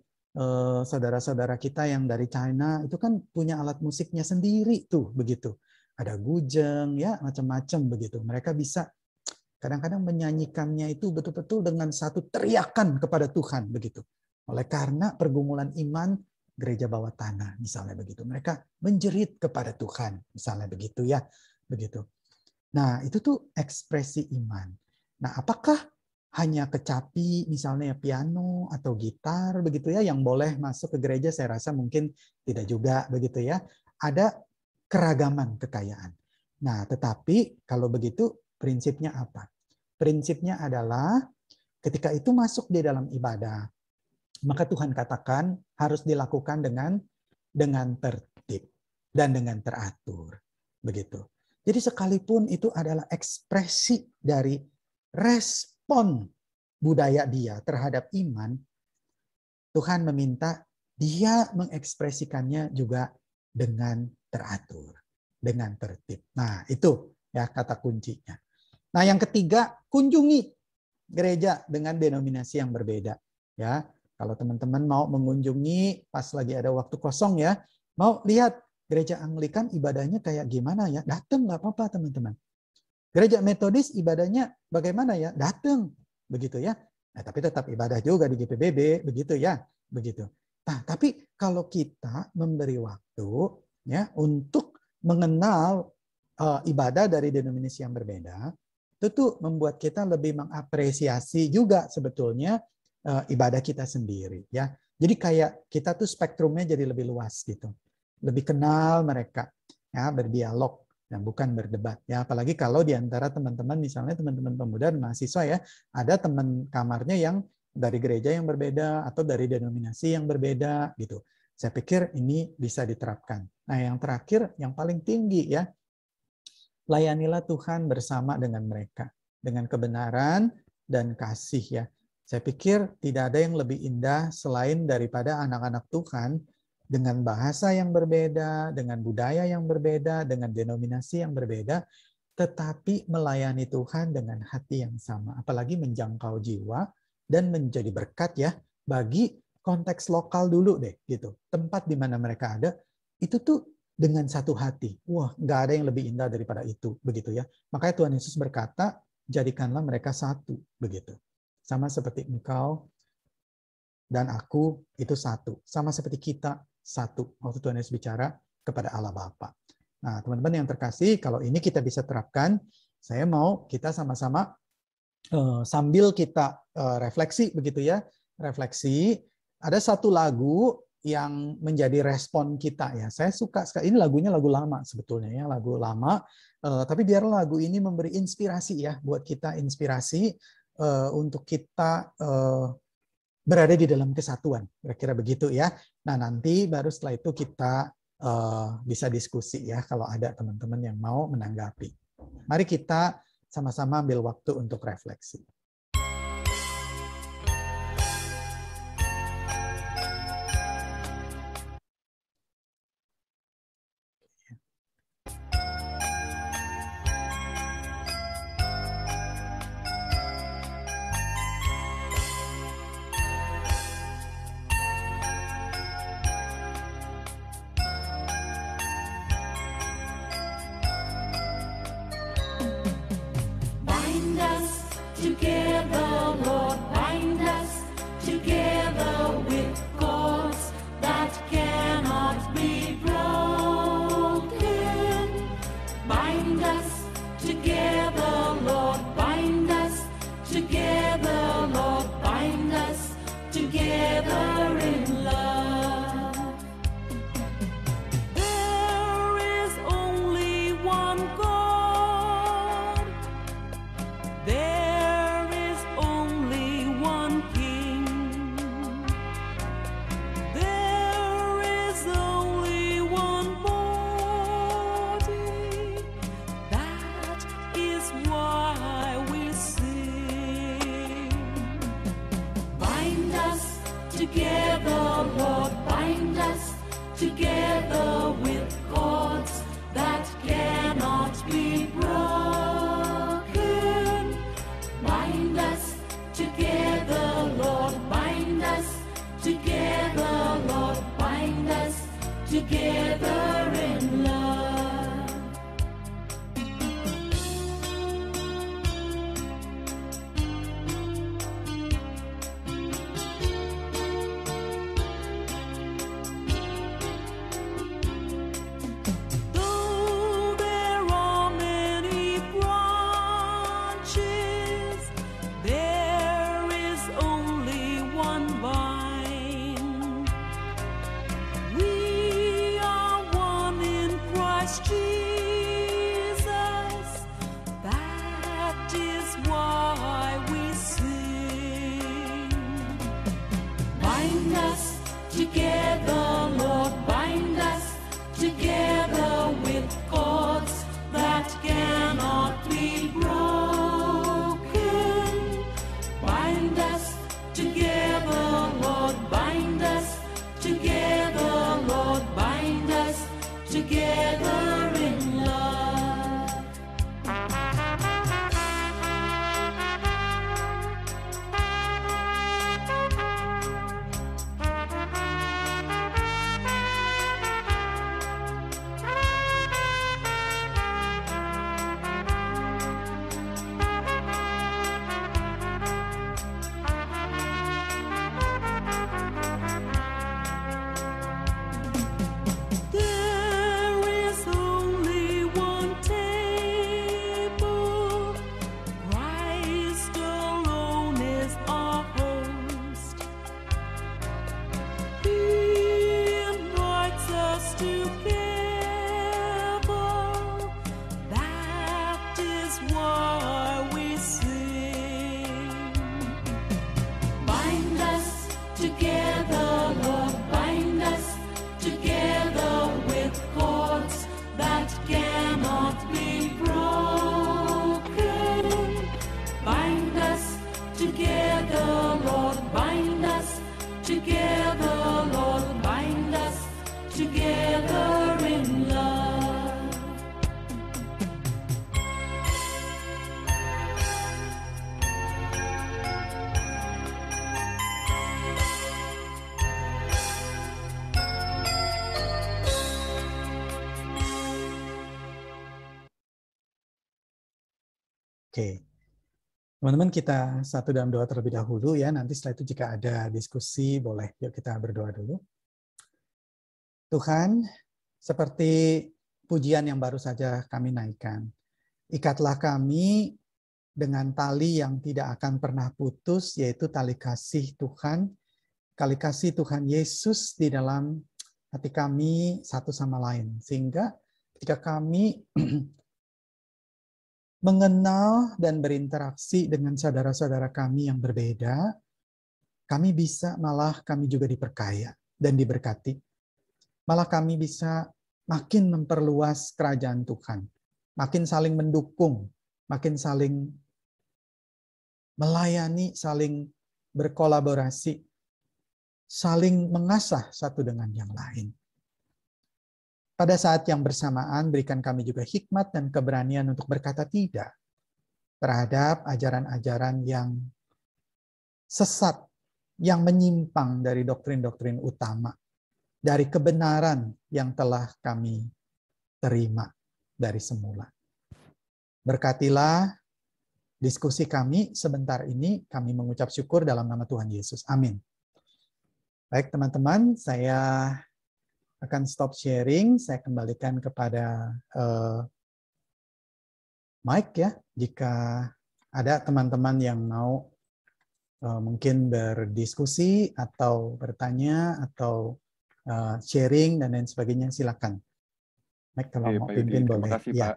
saudara-saudara kita yang dari China itu kan punya alat musiknya sendiri tuh, begitu. Ada gujeng ya, macam-macam begitu. Mereka bisa kadang-kadang menyanyikannya itu betul-betul dengan satu teriakan kepada Tuhan begitu. Oleh karena pergumulan iman gereja bawah tanah misalnya begitu. Mereka menjerit kepada Tuhan misalnya begitu ya, begitu. Nah, itu tuh ekspresi iman. Nah, apakah hanya kecapi misalnya piano atau gitar begitu ya yang boleh masuk ke gereja? Saya rasa mungkin tidak juga begitu ya. Ada keragaman kekayaan. Nah, tetapi kalau begitu prinsipnya apa? Prinsipnya adalah ketika itu masuk di dalam ibadah, maka Tuhan katakan harus dilakukan dengan tertib dan dengan teratur. Begitu. Jadi sekalipun itu adalah ekspresi dari respon budaya dia terhadap iman, Tuhan meminta dia mengekspresikannya juga dengan teratur, dengan tertib. Nah, itu ya kata kuncinya. Nah, yang ketiga, kunjungi gereja dengan denominasi yang berbeda. Ya, kalau teman-teman mau mengunjungi pas lagi ada waktu kosong ya, mau lihat gereja Anglikan ibadahnya kayak gimana ya, datang nggak apa-apa teman-teman. Gereja Metodis ibadahnya bagaimana ya, datang begitu ya. Nah, tapi tetap ibadah juga di GPBB begitu ya, begitu. Nah, tapi kalau kita memberi waktu ya untuk mengenal ibadah dari denominasi yang berbeda, itu tuh membuat kita lebih mengapresiasi juga sebetulnya ibadah kita sendiri ya. Jadi kayak kita tuh spektrumnya jadi lebih luas gitu. Lebih kenal mereka ya, berdialog dan bukan berdebat ya. Apalagi kalau di antara teman-teman misalnya teman-teman pemuda dan mahasiswa ya, ada teman kamarnya yang dari gereja yang berbeda atau dari denominasi yang berbeda gitu. Saya pikir ini bisa diterapkan. Nah, yang terakhir yang paling tinggi ya, layanilah Tuhan bersama dengan mereka dengan kebenaran dan kasih ya. Saya pikir tidak ada yang lebih indah selain daripada anak-anak Tuhan dengan bahasa yang berbeda, dengan budaya yang berbeda, dengan denominasi yang berbeda, tetapi melayani Tuhan dengan hati yang sama. Apalagi menjangkau jiwa dan menjadi berkat ya bagi konteks lokal dulu deh gitu. Tempat di mana mereka ada, itu tuh dengan satu hati. Wah, nggak ada yang lebih indah daripada itu, begitu ya. Makanya Tuhan Yesus berkata, jadikanlah mereka satu, begitu. Sama seperti engkau dan aku itu satu. Sama seperti kita satu. Waktu Tuhan Yesus bicara kepada Allah Bapa. Nah, teman-teman yang terkasih, kalau ini kita bisa terapkan, saya mau kita sama-sama sambil kita refleksi, begitu ya. Refleksi, ada satu lagu yang menjadi respon kita ya. Saya suka sekali. Ini lagunya lagu lama sebetulnya ya, lagu lama. Tapi biarlah lagu ini memberi inspirasi ya buat kita, inspirasi untuk kita berada di dalam kesatuan. Kira-kira begitu ya. Nah, nanti baru setelah itu kita bisa diskusi ya kalau ada teman-teman yang mau menanggapi. Mari kita sama-sama ambil waktu untuk refleksi. Bind us together in love. Though there are many branches, there is only one vine. We are one in Christ Jesus. That is why we sing. Bind us together, Lord, bind us together with cords that cannot be broken. Bind us together, Lord, bind us together, Lord, bind us together in love. There is only one table. Christ alone is our host. He invites us together. That is why we sing. Bind us together, Lord, bind us together with cords that cannot be broken. Bind us together, Lord, bind us together, Lord, bind us together in love. Oke. Teman-teman, kita satu dalam doa terlebih dahulu ya. Nanti setelah itu jika ada diskusi, boleh. Yuk kita berdoa dulu. Tuhan, seperti pujian yang baru saja kami naikkan, ikatlah kami dengan tali yang tidak akan pernah putus, yaitu tali kasih Tuhan, tali kasih Tuhan Yesus di dalam hati kami satu sama lain. Sehingga ketika kami mengenal dan berinteraksi dengan saudara-saudara kami yang berbeda, kami bisa malah kami juga diperkaya dan diberkati. Malah kami bisa makin memperluas kerajaan Tuhan, makin saling mendukung, makin saling melayani, saling berkolaborasi, saling mengasah satu dengan yang lain. Pada saat yang bersamaan, berikan kami juga hikmat dan keberanian untuk berkata tidak terhadap ajaran-ajaran yang sesat, yang menyimpang dari doktrin-doktrin utama, dari kebenaran yang telah kami terima dari semula. Berkatilah diskusi kami sebentar ini, kami mengucap syukur dalam nama Tuhan Yesus. Amin. Baik teman-teman, saya akan stop sharing, saya kembalikan kepada Mike ya, jika ada teman-teman yang mau mungkin berdiskusi atau bertanya atau sharing dan lain sebagainya, silakan. Mike kalau mau pimpin boleh. Terima kasih ya. Pak.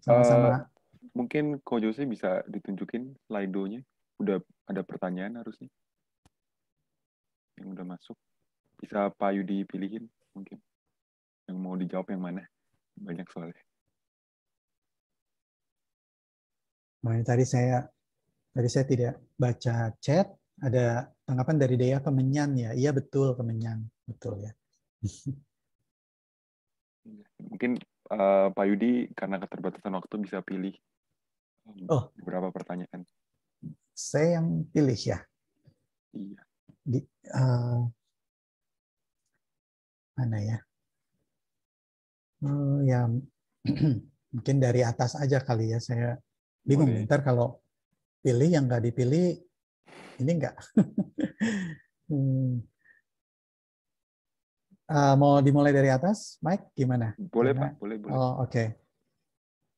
Sama-sama. Mungkin Ko Jose bisa ditunjukin slide-nya. Udah ada pertanyaan harusnya yang udah masuk. Bisa Pak Yudi pilihin mungkin. Yang mau dijawab yang mana? Banyak soalnya. Tadi saya tidak baca chat. Ada tanggapan dari Dea Kemenyan ya. Iya betul Kemenyan. Betul ya. Mungkin Pak Yudi karena keterbatasan waktu bisa pilih beberapa pertanyaan. Saya yang pilih ya. Iya. Mana ya? Ya mungkin dari atas aja kali ya, saya bingung. Boleh. Ntar kalau pilih yang nggak dipilih, ini nggak. Mau dimulai dari atas, Mike? Gimana? Boleh, Karena, Pak. Boleh, boleh. oh, oke.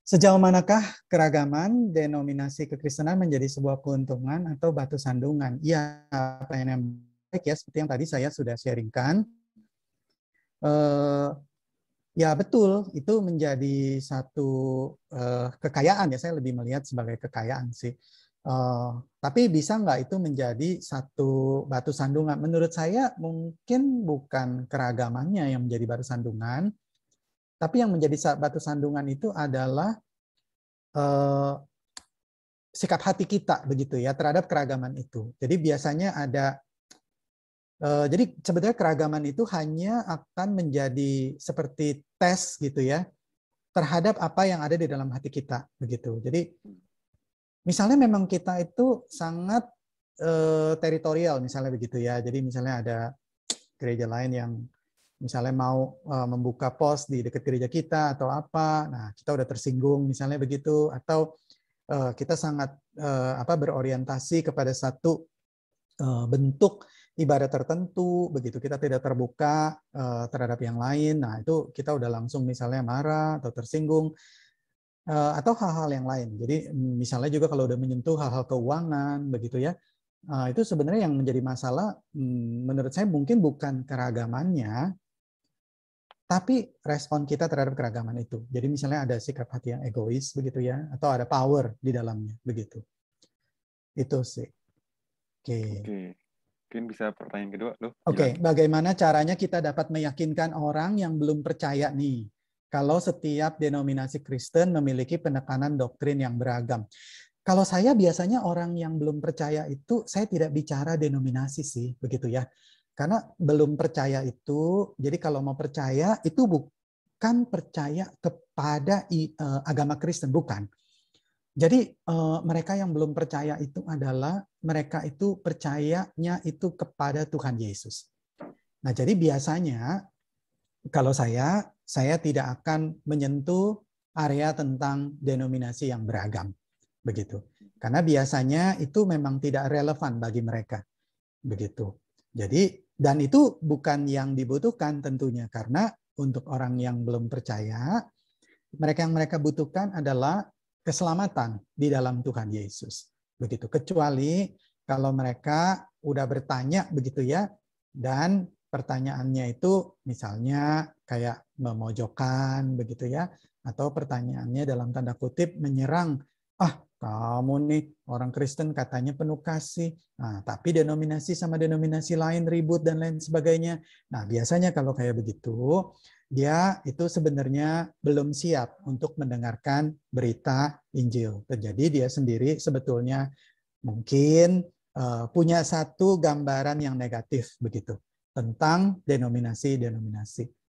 Sejauh manakah keragaman denominasi kekristenan menjadi sebuah keuntungan atau batu sandungan? Iya, pertanyaan yang baik ya, seperti yang tadi saya sudah sharingkan. Ya betul, itu menjadi satu kekayaan ya, saya lebih melihat sebagai kekayaan sih. Tapi bisa nggak itu menjadi satu batu sandungan? Menurut saya mungkin bukan keragamannya yang menjadi batu sandungan, tapi yang menjadi batu sandungan itu adalah sikap hati kita begitu ya terhadap keragaman itu. Jadi biasanya ada, jadi sebetulnya keragaman itu hanya akan menjadi seperti tes gitu ya terhadap apa yang ada di dalam hati kita begitu. Jadi misalnya memang kita itu sangat teritorial misalnya begitu ya. Jadi misalnya ada gereja lain yang misalnya mau membuka pos di dekat gereja kita atau apa, nah kita udah tersinggung misalnya begitu, atau kita sangat berorientasi kepada satu bentuk ibadah tertentu begitu, kita tidak terbuka terhadap yang lain, nah itu kita udah langsung misalnya marah atau tersinggung. Atau hal-hal yang lain. Jadi misalnya juga kalau udah menyentuh hal-hal keuangan begitu ya, itu sebenarnya yang menjadi masalah menurut saya mungkin bukan keragamannya, tapi respon kita terhadap keragaman itu. Jadi misalnya ada sikap hati yang egois begitu ya, atau ada power di dalamnya begitu. Itu sih. Oke. Mungkin bisa pertanyaan kedua loh. Oke, bagaimana caranya kita dapat meyakinkan orang yang belum percaya nih, kalau setiap denominasi Kristen memiliki penekanan doktrin yang beragam? Kalau saya biasanya orang yang belum percaya itu, saya tidak bicara denominasi sih, begitu ya. Karena belum percaya itu, jadi kalau mau percaya itu bukan percaya kepada agama Kristen, bukan. Jadi mereka yang belum percaya itu adalah mereka itu percayanya itu kepada Tuhan Yesus. Nah, jadi biasanya kalau saya tidak akan menyentuh area tentang denominasi yang beragam, begitu. Karena biasanya itu memang tidak relevan bagi mereka, begitu. Jadi, dan itu bukan yang dibutuhkan tentunya, karena untuk orang yang belum percaya, yang mereka butuhkan adalah keselamatan di dalam Tuhan Yesus, begitu. Kecuali kalau mereka udah bertanya begitu ya, dan pertanyaannya itu misalnya kayak memojokkan begitu ya, atau pertanyaannya dalam tanda kutip menyerang, kamu nih orang Kristen katanya penuh kasih, nah tapi denominasi sama denominasi lain ribut dan lain sebagainya. Nah biasanya kalau kayak begitu, dia itu sebenarnya belum siap untuk mendengarkan berita Injil. Jadi dia sendiri sebetulnya mungkin punya satu gambaran yang negatif begitu tentang denominasi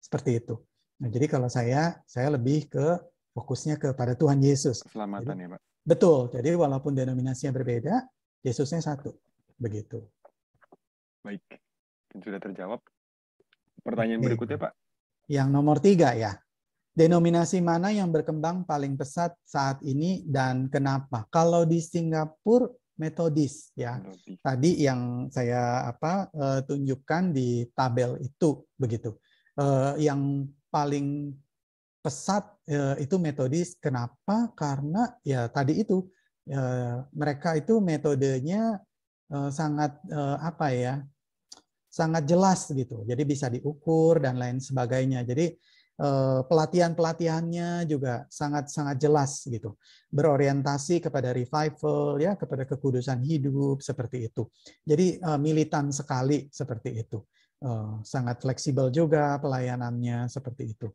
seperti itu. Nah, jadi kalau saya lebih ke fokusnya kepada Tuhan Yesus. Keselamatan jadi, ya, Pak. Betul. Jadi walaupun denominasinya berbeda, Yesusnya satu. Begitu. Baik. Sudah terjawab. Pertanyaan berikutnya, Pak. Yang nomor 3 ya. Denominasi mana yang berkembang paling pesat saat ini dan kenapa? Kalau di Singapura Metodis ya. Tadi yang saya tunjukkan di tabel itu begitu. Yang paling pesat itu Metodis. Kenapa? Karena ya tadi itu mereka itu metodenya sangat sangat jelas gitu. Jadi bisa diukur dan lain sebagainya. Jadi pelatihan-pelatihannya juga sangat jelas gitu. Berorientasi kepada revival ya, kepada kekudusan hidup seperti itu. Jadi militan sekali seperti itu. Sangat fleksibel juga pelayanannya seperti itu.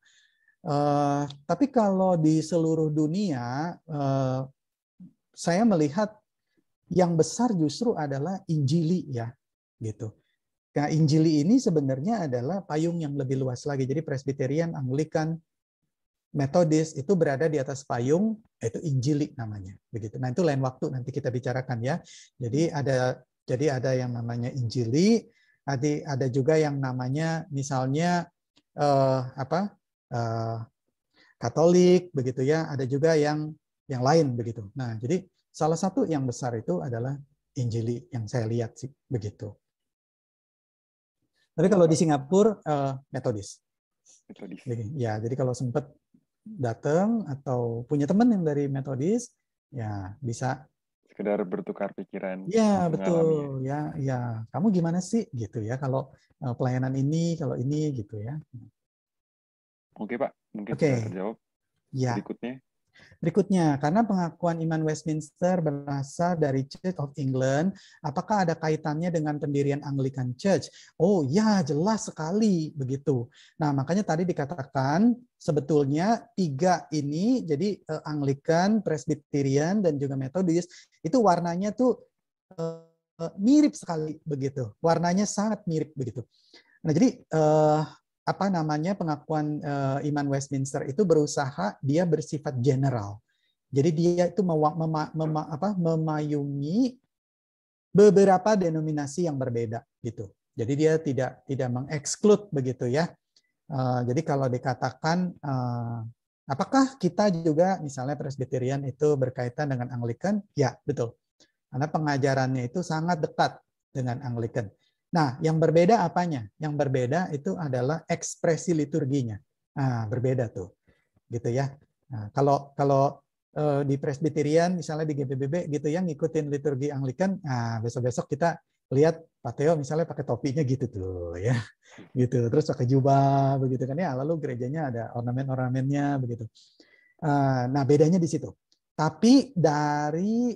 Tapi kalau di seluruh dunia, saya melihat yang besar justru adalah Injili ya, gitu. Nah, Injili ini sebenarnya adalah payung yang lebih luas lagi. Jadi Presbyterian, Anglikan, Metodis itu berada di atas payung, yaitu Injili namanya, begitu. Nah itu lain waktu nanti kita bicarakan ya. Jadi ada yang namanya Injili, ada juga yang namanya misalnya Katolik begitu ya, ada juga yang lain begitu. Nah, jadi salah satu yang besar itu adalah Injili yang saya lihat sih begitu. Tapi kalau di Singapura Metodis. Metodis. Ya, jadi kalau sempat datang atau punya teman yang dari Metodis, ya bisa. Sekedar bertukar pikiran. Ya, mengalami betul. Ya. Kamu gimana sih gitu ya kalau pelayanan ini, kalau ini gitu ya. Oke Pak, mungkin Oke. sudah terjawab. Ya. Berikutnya, karena pengakuan iman Westminster berasal dari Church of England, apakah ada kaitannya dengan pendirian Anglican Church? Oh ya, jelas sekali begitu. Nah, makanya tadi dikatakan sebetulnya 3 ini, jadi Anglican, Presbyterian, dan juga Methodist, itu warnanya tuh mirip sekali begitu. Warnanya sangat mirip begitu. Nah, jadi pengakuan iman Westminster itu berusaha dia bersifat general. Jadi dia itu memayungi beberapa denominasi yang berbeda gitu. Jadi dia tidak mengeksklud begitu ya. Jadi kalau dikatakan apakah kita juga misalnya Presbyterian itu berkaitan dengan Anglican? Ya, betul. Karena pengajarannya itu sangat dekat dengan Anglican. Nah, yang berbeda apanya? Yang berbeda itu adalah ekspresi liturginya. Nah, berbeda tuh, gitu ya. Nah, kalau di Presbyterian, misalnya di GBBB gitu ya, ngikutin liturgi Anglican, nah besok-besok kita lihat Pak Theo misalnya pakai topinya gitu tuh ya, gitu. Terus pakai jubah begitu kan ya. Lalu gerejanya ada ornamen-ornamennya begitu. Nah, bedanya di situ. Tapi dari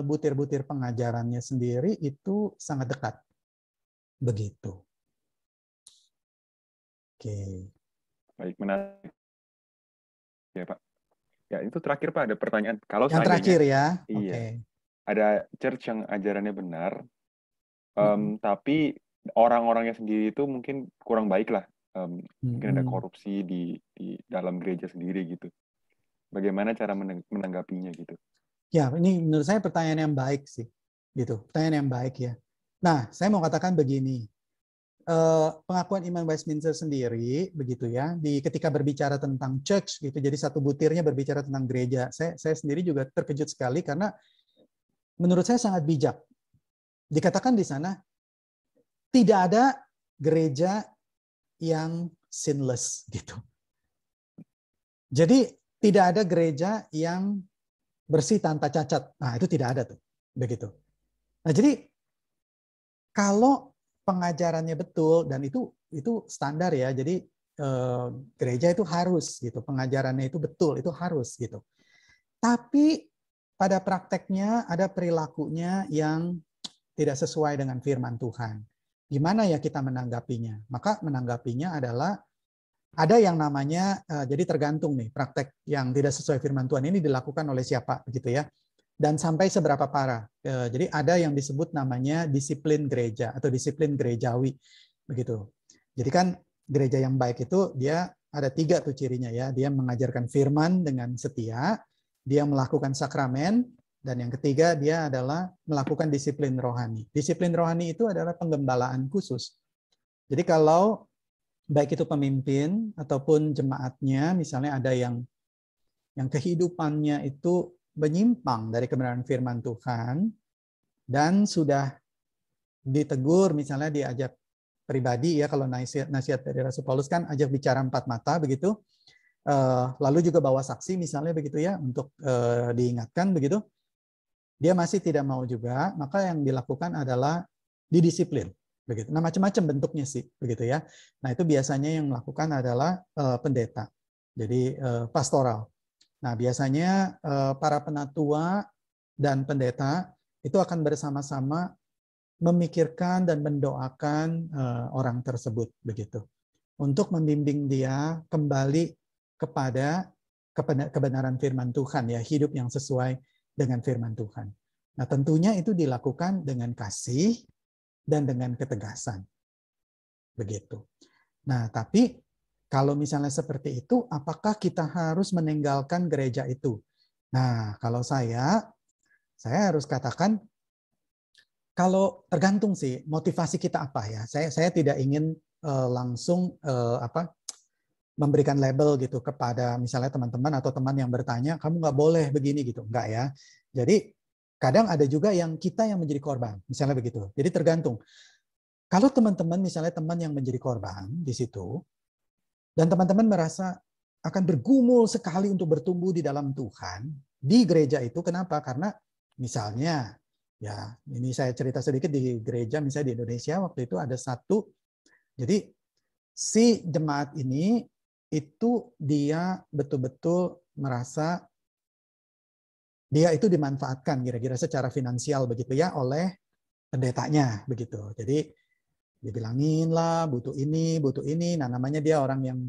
butir-butir pengajarannya sendiri itu sangat dekat. Begitu. Oke. Baik, menarik. Ya, Pak. Ya, itu terakhir, Pak, ada pertanyaan. Kalau Yang terakhir ya. Iya. Oke. Ada church yang ajarannya benar, tapi orang-orangnya sendiri itu mungkin kurang baik lah. Mungkin ada korupsi di dalam gereja sendiri gitu. Bagaimana cara menanggapinya gitu? Ya, ini menurut saya pertanyaan yang baik sih. Gitu. Pertanyaan yang baik ya. Nah, saya mau katakan begini. Pengakuan iman Westminster sendiri begitu ya, ketika berbicara tentang church gitu, jadi satu butirnya berbicara tentang gereja. Saya sendiri juga terkejut sekali karena menurut saya sangat bijak. Dikatakan di sana tidak ada gereja yang sinless gitu. Jadi tidak ada gereja yang bersih tanpa cacat. Nah, itu tidak ada tuh. Begitu. Nah, jadi kalau pengajarannya betul dan itu standar ya. Jadi gereja itu harus gitu. Pengajarannya itu betul, itu harus gitu. Tapi pada prakteknya ada perilakunya yang tidak sesuai dengan firman Tuhan. Gimana ya kita menanggapinya? Maka menanggapinya adalah ada yang namanya, jadi tergantung nih, praktek yang tidak sesuai firman Tuhan ini dilakukan oleh siapa, begitu ya. Dan sampai seberapa parah. Jadi ada yang disebut namanya disiplin gereja atau disiplin gerejawi, begitu. Jadi kan gereja yang baik itu dia ada 3 tuh cirinya ya. Dia mengajarkan firman dengan setia, dia melakukan sakramen, dan yang ketiga dia adalah melakukan disiplin rohani. Disiplin rohani itu adalah penggembalaan khusus. Jadi kalau baik itu pemimpin ataupun jemaatnya, misalnya ada yang kehidupannya itu menyimpang dari kebenaran firman Tuhan dan sudah ditegur, misalnya diajak pribadi ya, kalau nasihat dari Rasul Paulus kan ajak bicara 4 mata begitu, lalu juga bawa saksi misalnya begitu ya untuk diingatkan begitu, dia masih tidak mau juga, maka yang dilakukan adalah didisiplin. Begitu. Nah, macam-macam bentuknya sih, begitu ya. Nah, itu biasanya yang melakukan adalah pendeta, jadi pastoral. Nah, biasanya para penatua dan pendeta itu akan bersama-sama memikirkan dan mendoakan orang tersebut, begitu, untuk membimbing dia kembali kepada kebenaran firman Tuhan ya, hidup yang sesuai dengan firman Tuhan. Nah, tentunya itu dilakukan dengan kasih dan dengan ketegasan. Begitu. Nah, tapi kalau misalnya seperti itu, apakah kita harus meninggalkan gereja itu? Nah, kalau saya harus katakan, kalau tergantung sih motivasi kita apa ya. Saya tidak ingin langsung memberikan label gitu kepada misalnya teman-teman atau teman yang bertanya, kamu nggak boleh begini gitu, enggak ya. Jadi kadang ada juga yang kita yang menjadi korban, misalnya begitu. Jadi tergantung. Kalau teman-teman misalnya teman yang menjadi korban di situ, dan teman-teman merasa akan bergumul sekali untuk bertumbuh di dalam Tuhan di gereja itu, kenapa? Karena misalnya, ya ini saya cerita sedikit di gereja misalnya di Indonesia waktu itu ada satu, jadi si jemaat ini itu dia betul-betul merasa dia itu dimanfaatkan kira-kira secara finansial begitu ya oleh pendetanya begitu. Jadi dibilangin lah butuh ini. Nah namanya dia orang yang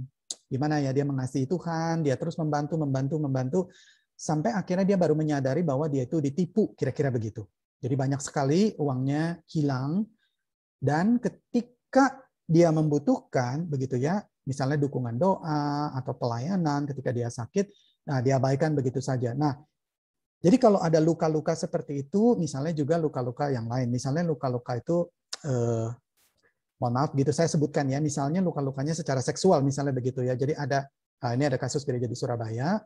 gimana ya, dia mengasihi Tuhan, dia terus membantu sampai akhirnya dia baru menyadari bahwa dia itu ditipu kira-kira begitu. Jadi banyak sekali uangnya hilang, dan ketika dia membutuhkan begitu ya, misalnya dukungan doa atau pelayanan ketika dia sakit, nah diabaikan begitu saja. Nah, jadi kalau ada luka-luka seperti itu, misalnya juga luka-luka yang lain, misalnya luka-luka itu mohon maaf gitu saya sebutkan ya, misalnya luka-lukanya secara seksual misalnya begitu ya. Jadi ada ini ada kasus gereja di Surabaya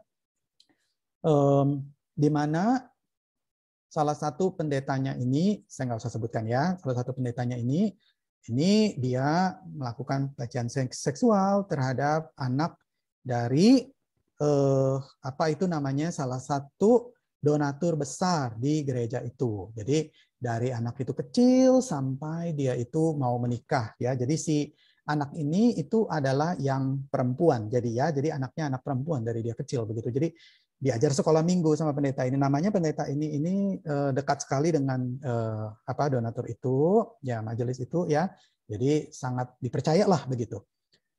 di mana salah satu pendetanya ini, saya nggak usah sebutkan ya, salah satu pendetanya ini dia melakukan pelecehan seksual terhadap anak dari apa itu namanya, salah satu donatur besar di gereja itu. Jadi dari anak itu kecil sampai dia itu mau menikah ya. Jadi si anak ini itu adalah yang perempuan. Jadi anaknya anak perempuan dari dia kecil begitu. Jadi diajar sekolah minggu sama pendeta ini. Namanya pendeta ini dekat sekali dengan donatur itu, ya majelis itu ya. Jadi sangat dipercayalah begitu.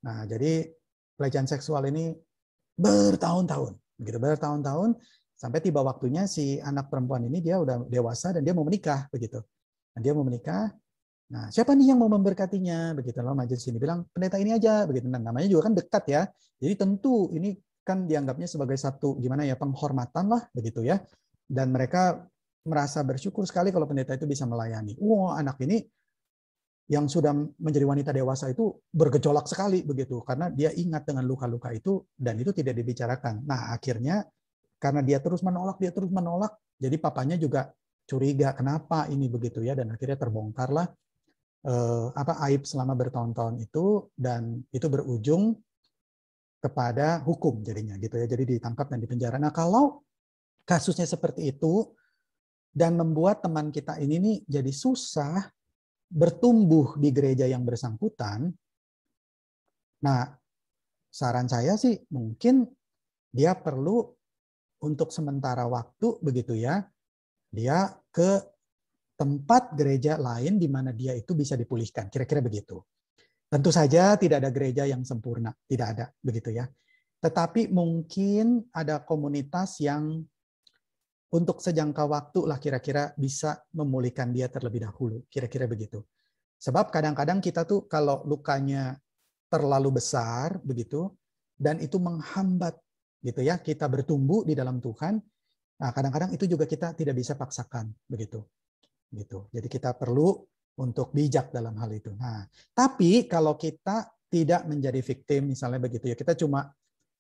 Nah, jadi pelecehan seksual ini bertahun-tahun, begitu bertahun-tahun sampai tiba waktunya si anak perempuan ini dia udah dewasa dan dia mau menikah begitu. Nah, dia mau menikah. Nah, siapa nih yang mau memberkatinya begitu loh, majelis ini bilang pendeta ini aja begitu. Nah, namanya juga kan dekat ya. Jadi tentu ini kan dianggapnya sebagai satu gimana ya, penghormatan lah begitu ya. Dan mereka merasa bersyukur sekali kalau pendeta itu bisa melayani. Wah, anak ini yang sudah menjadi wanita dewasa itu bergejolak sekali begitu karena dia ingat dengan luka-luka itu dan itu tidak dibicarakan. Nah, akhirnya karena dia terus menolak, jadi papanya juga curiga kenapa ini begitu ya, dan akhirnya terbongkarlah aib selama bertahun-tahun itu, dan itu berujung kepada hukum jadinya gitu ya. Jadi ditangkap dan dipenjara. Nah, kalau kasusnya seperti itu dan membuat teman kita ini nih jadi susah bertumbuh di gereja yang bersangkutan, nah saran saya sih mungkin dia perlu untuk sementara waktu begitu ya, dia ke tempat gereja lain di mana dia itu bisa dipulihkan, kira-kira begitu. Tentu saja tidak ada gereja yang sempurna, tidak ada begitu ya. Tetapi mungkin ada komunitas yang untuk sejangka waktu lah kira-kira bisa memulihkan dia terlebih dahulu, kira-kira begitu. Sebab kadang-kadang kita tuh kalau lukanya terlalu besar begitu dan itu menghambat gitu ya kita bertumbuh di dalam Tuhan. Nah, kadang-kadang itu juga kita tidak bisa paksakan begitu. Gitu. Jadi kita perlu untuk bijak dalam hal itu. Nah, tapi kalau kita tidak menjadi victim misalnya begitu ya, kita cuma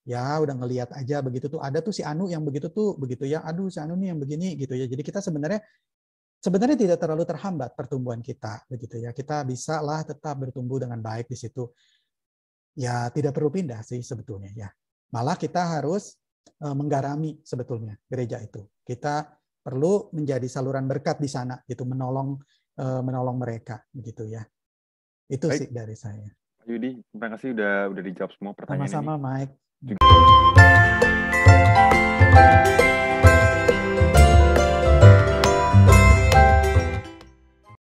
ya udah ngelihat aja begitu tuh, ada tuh si Anu yang begitu tuh begitu ya, aduh si Anu nih yang begini gitu ya. Jadi kita sebenarnya tidak terlalu terhambat pertumbuhan kita begitu ya. Kita bisa lah tetap bertumbuh dengan baik di situ. Ya tidak perlu pindah sih sebetulnya ya. Malah kita harus menggarami sebetulnya gereja itu. Kita perlu menjadi saluran berkat di sana gitu, menolong mereka begitu ya. Itu Baik. sih dari saya. Pak Yudi, terima kasih udah dijawab semua pertanyaan Sama-sama ini. Mike.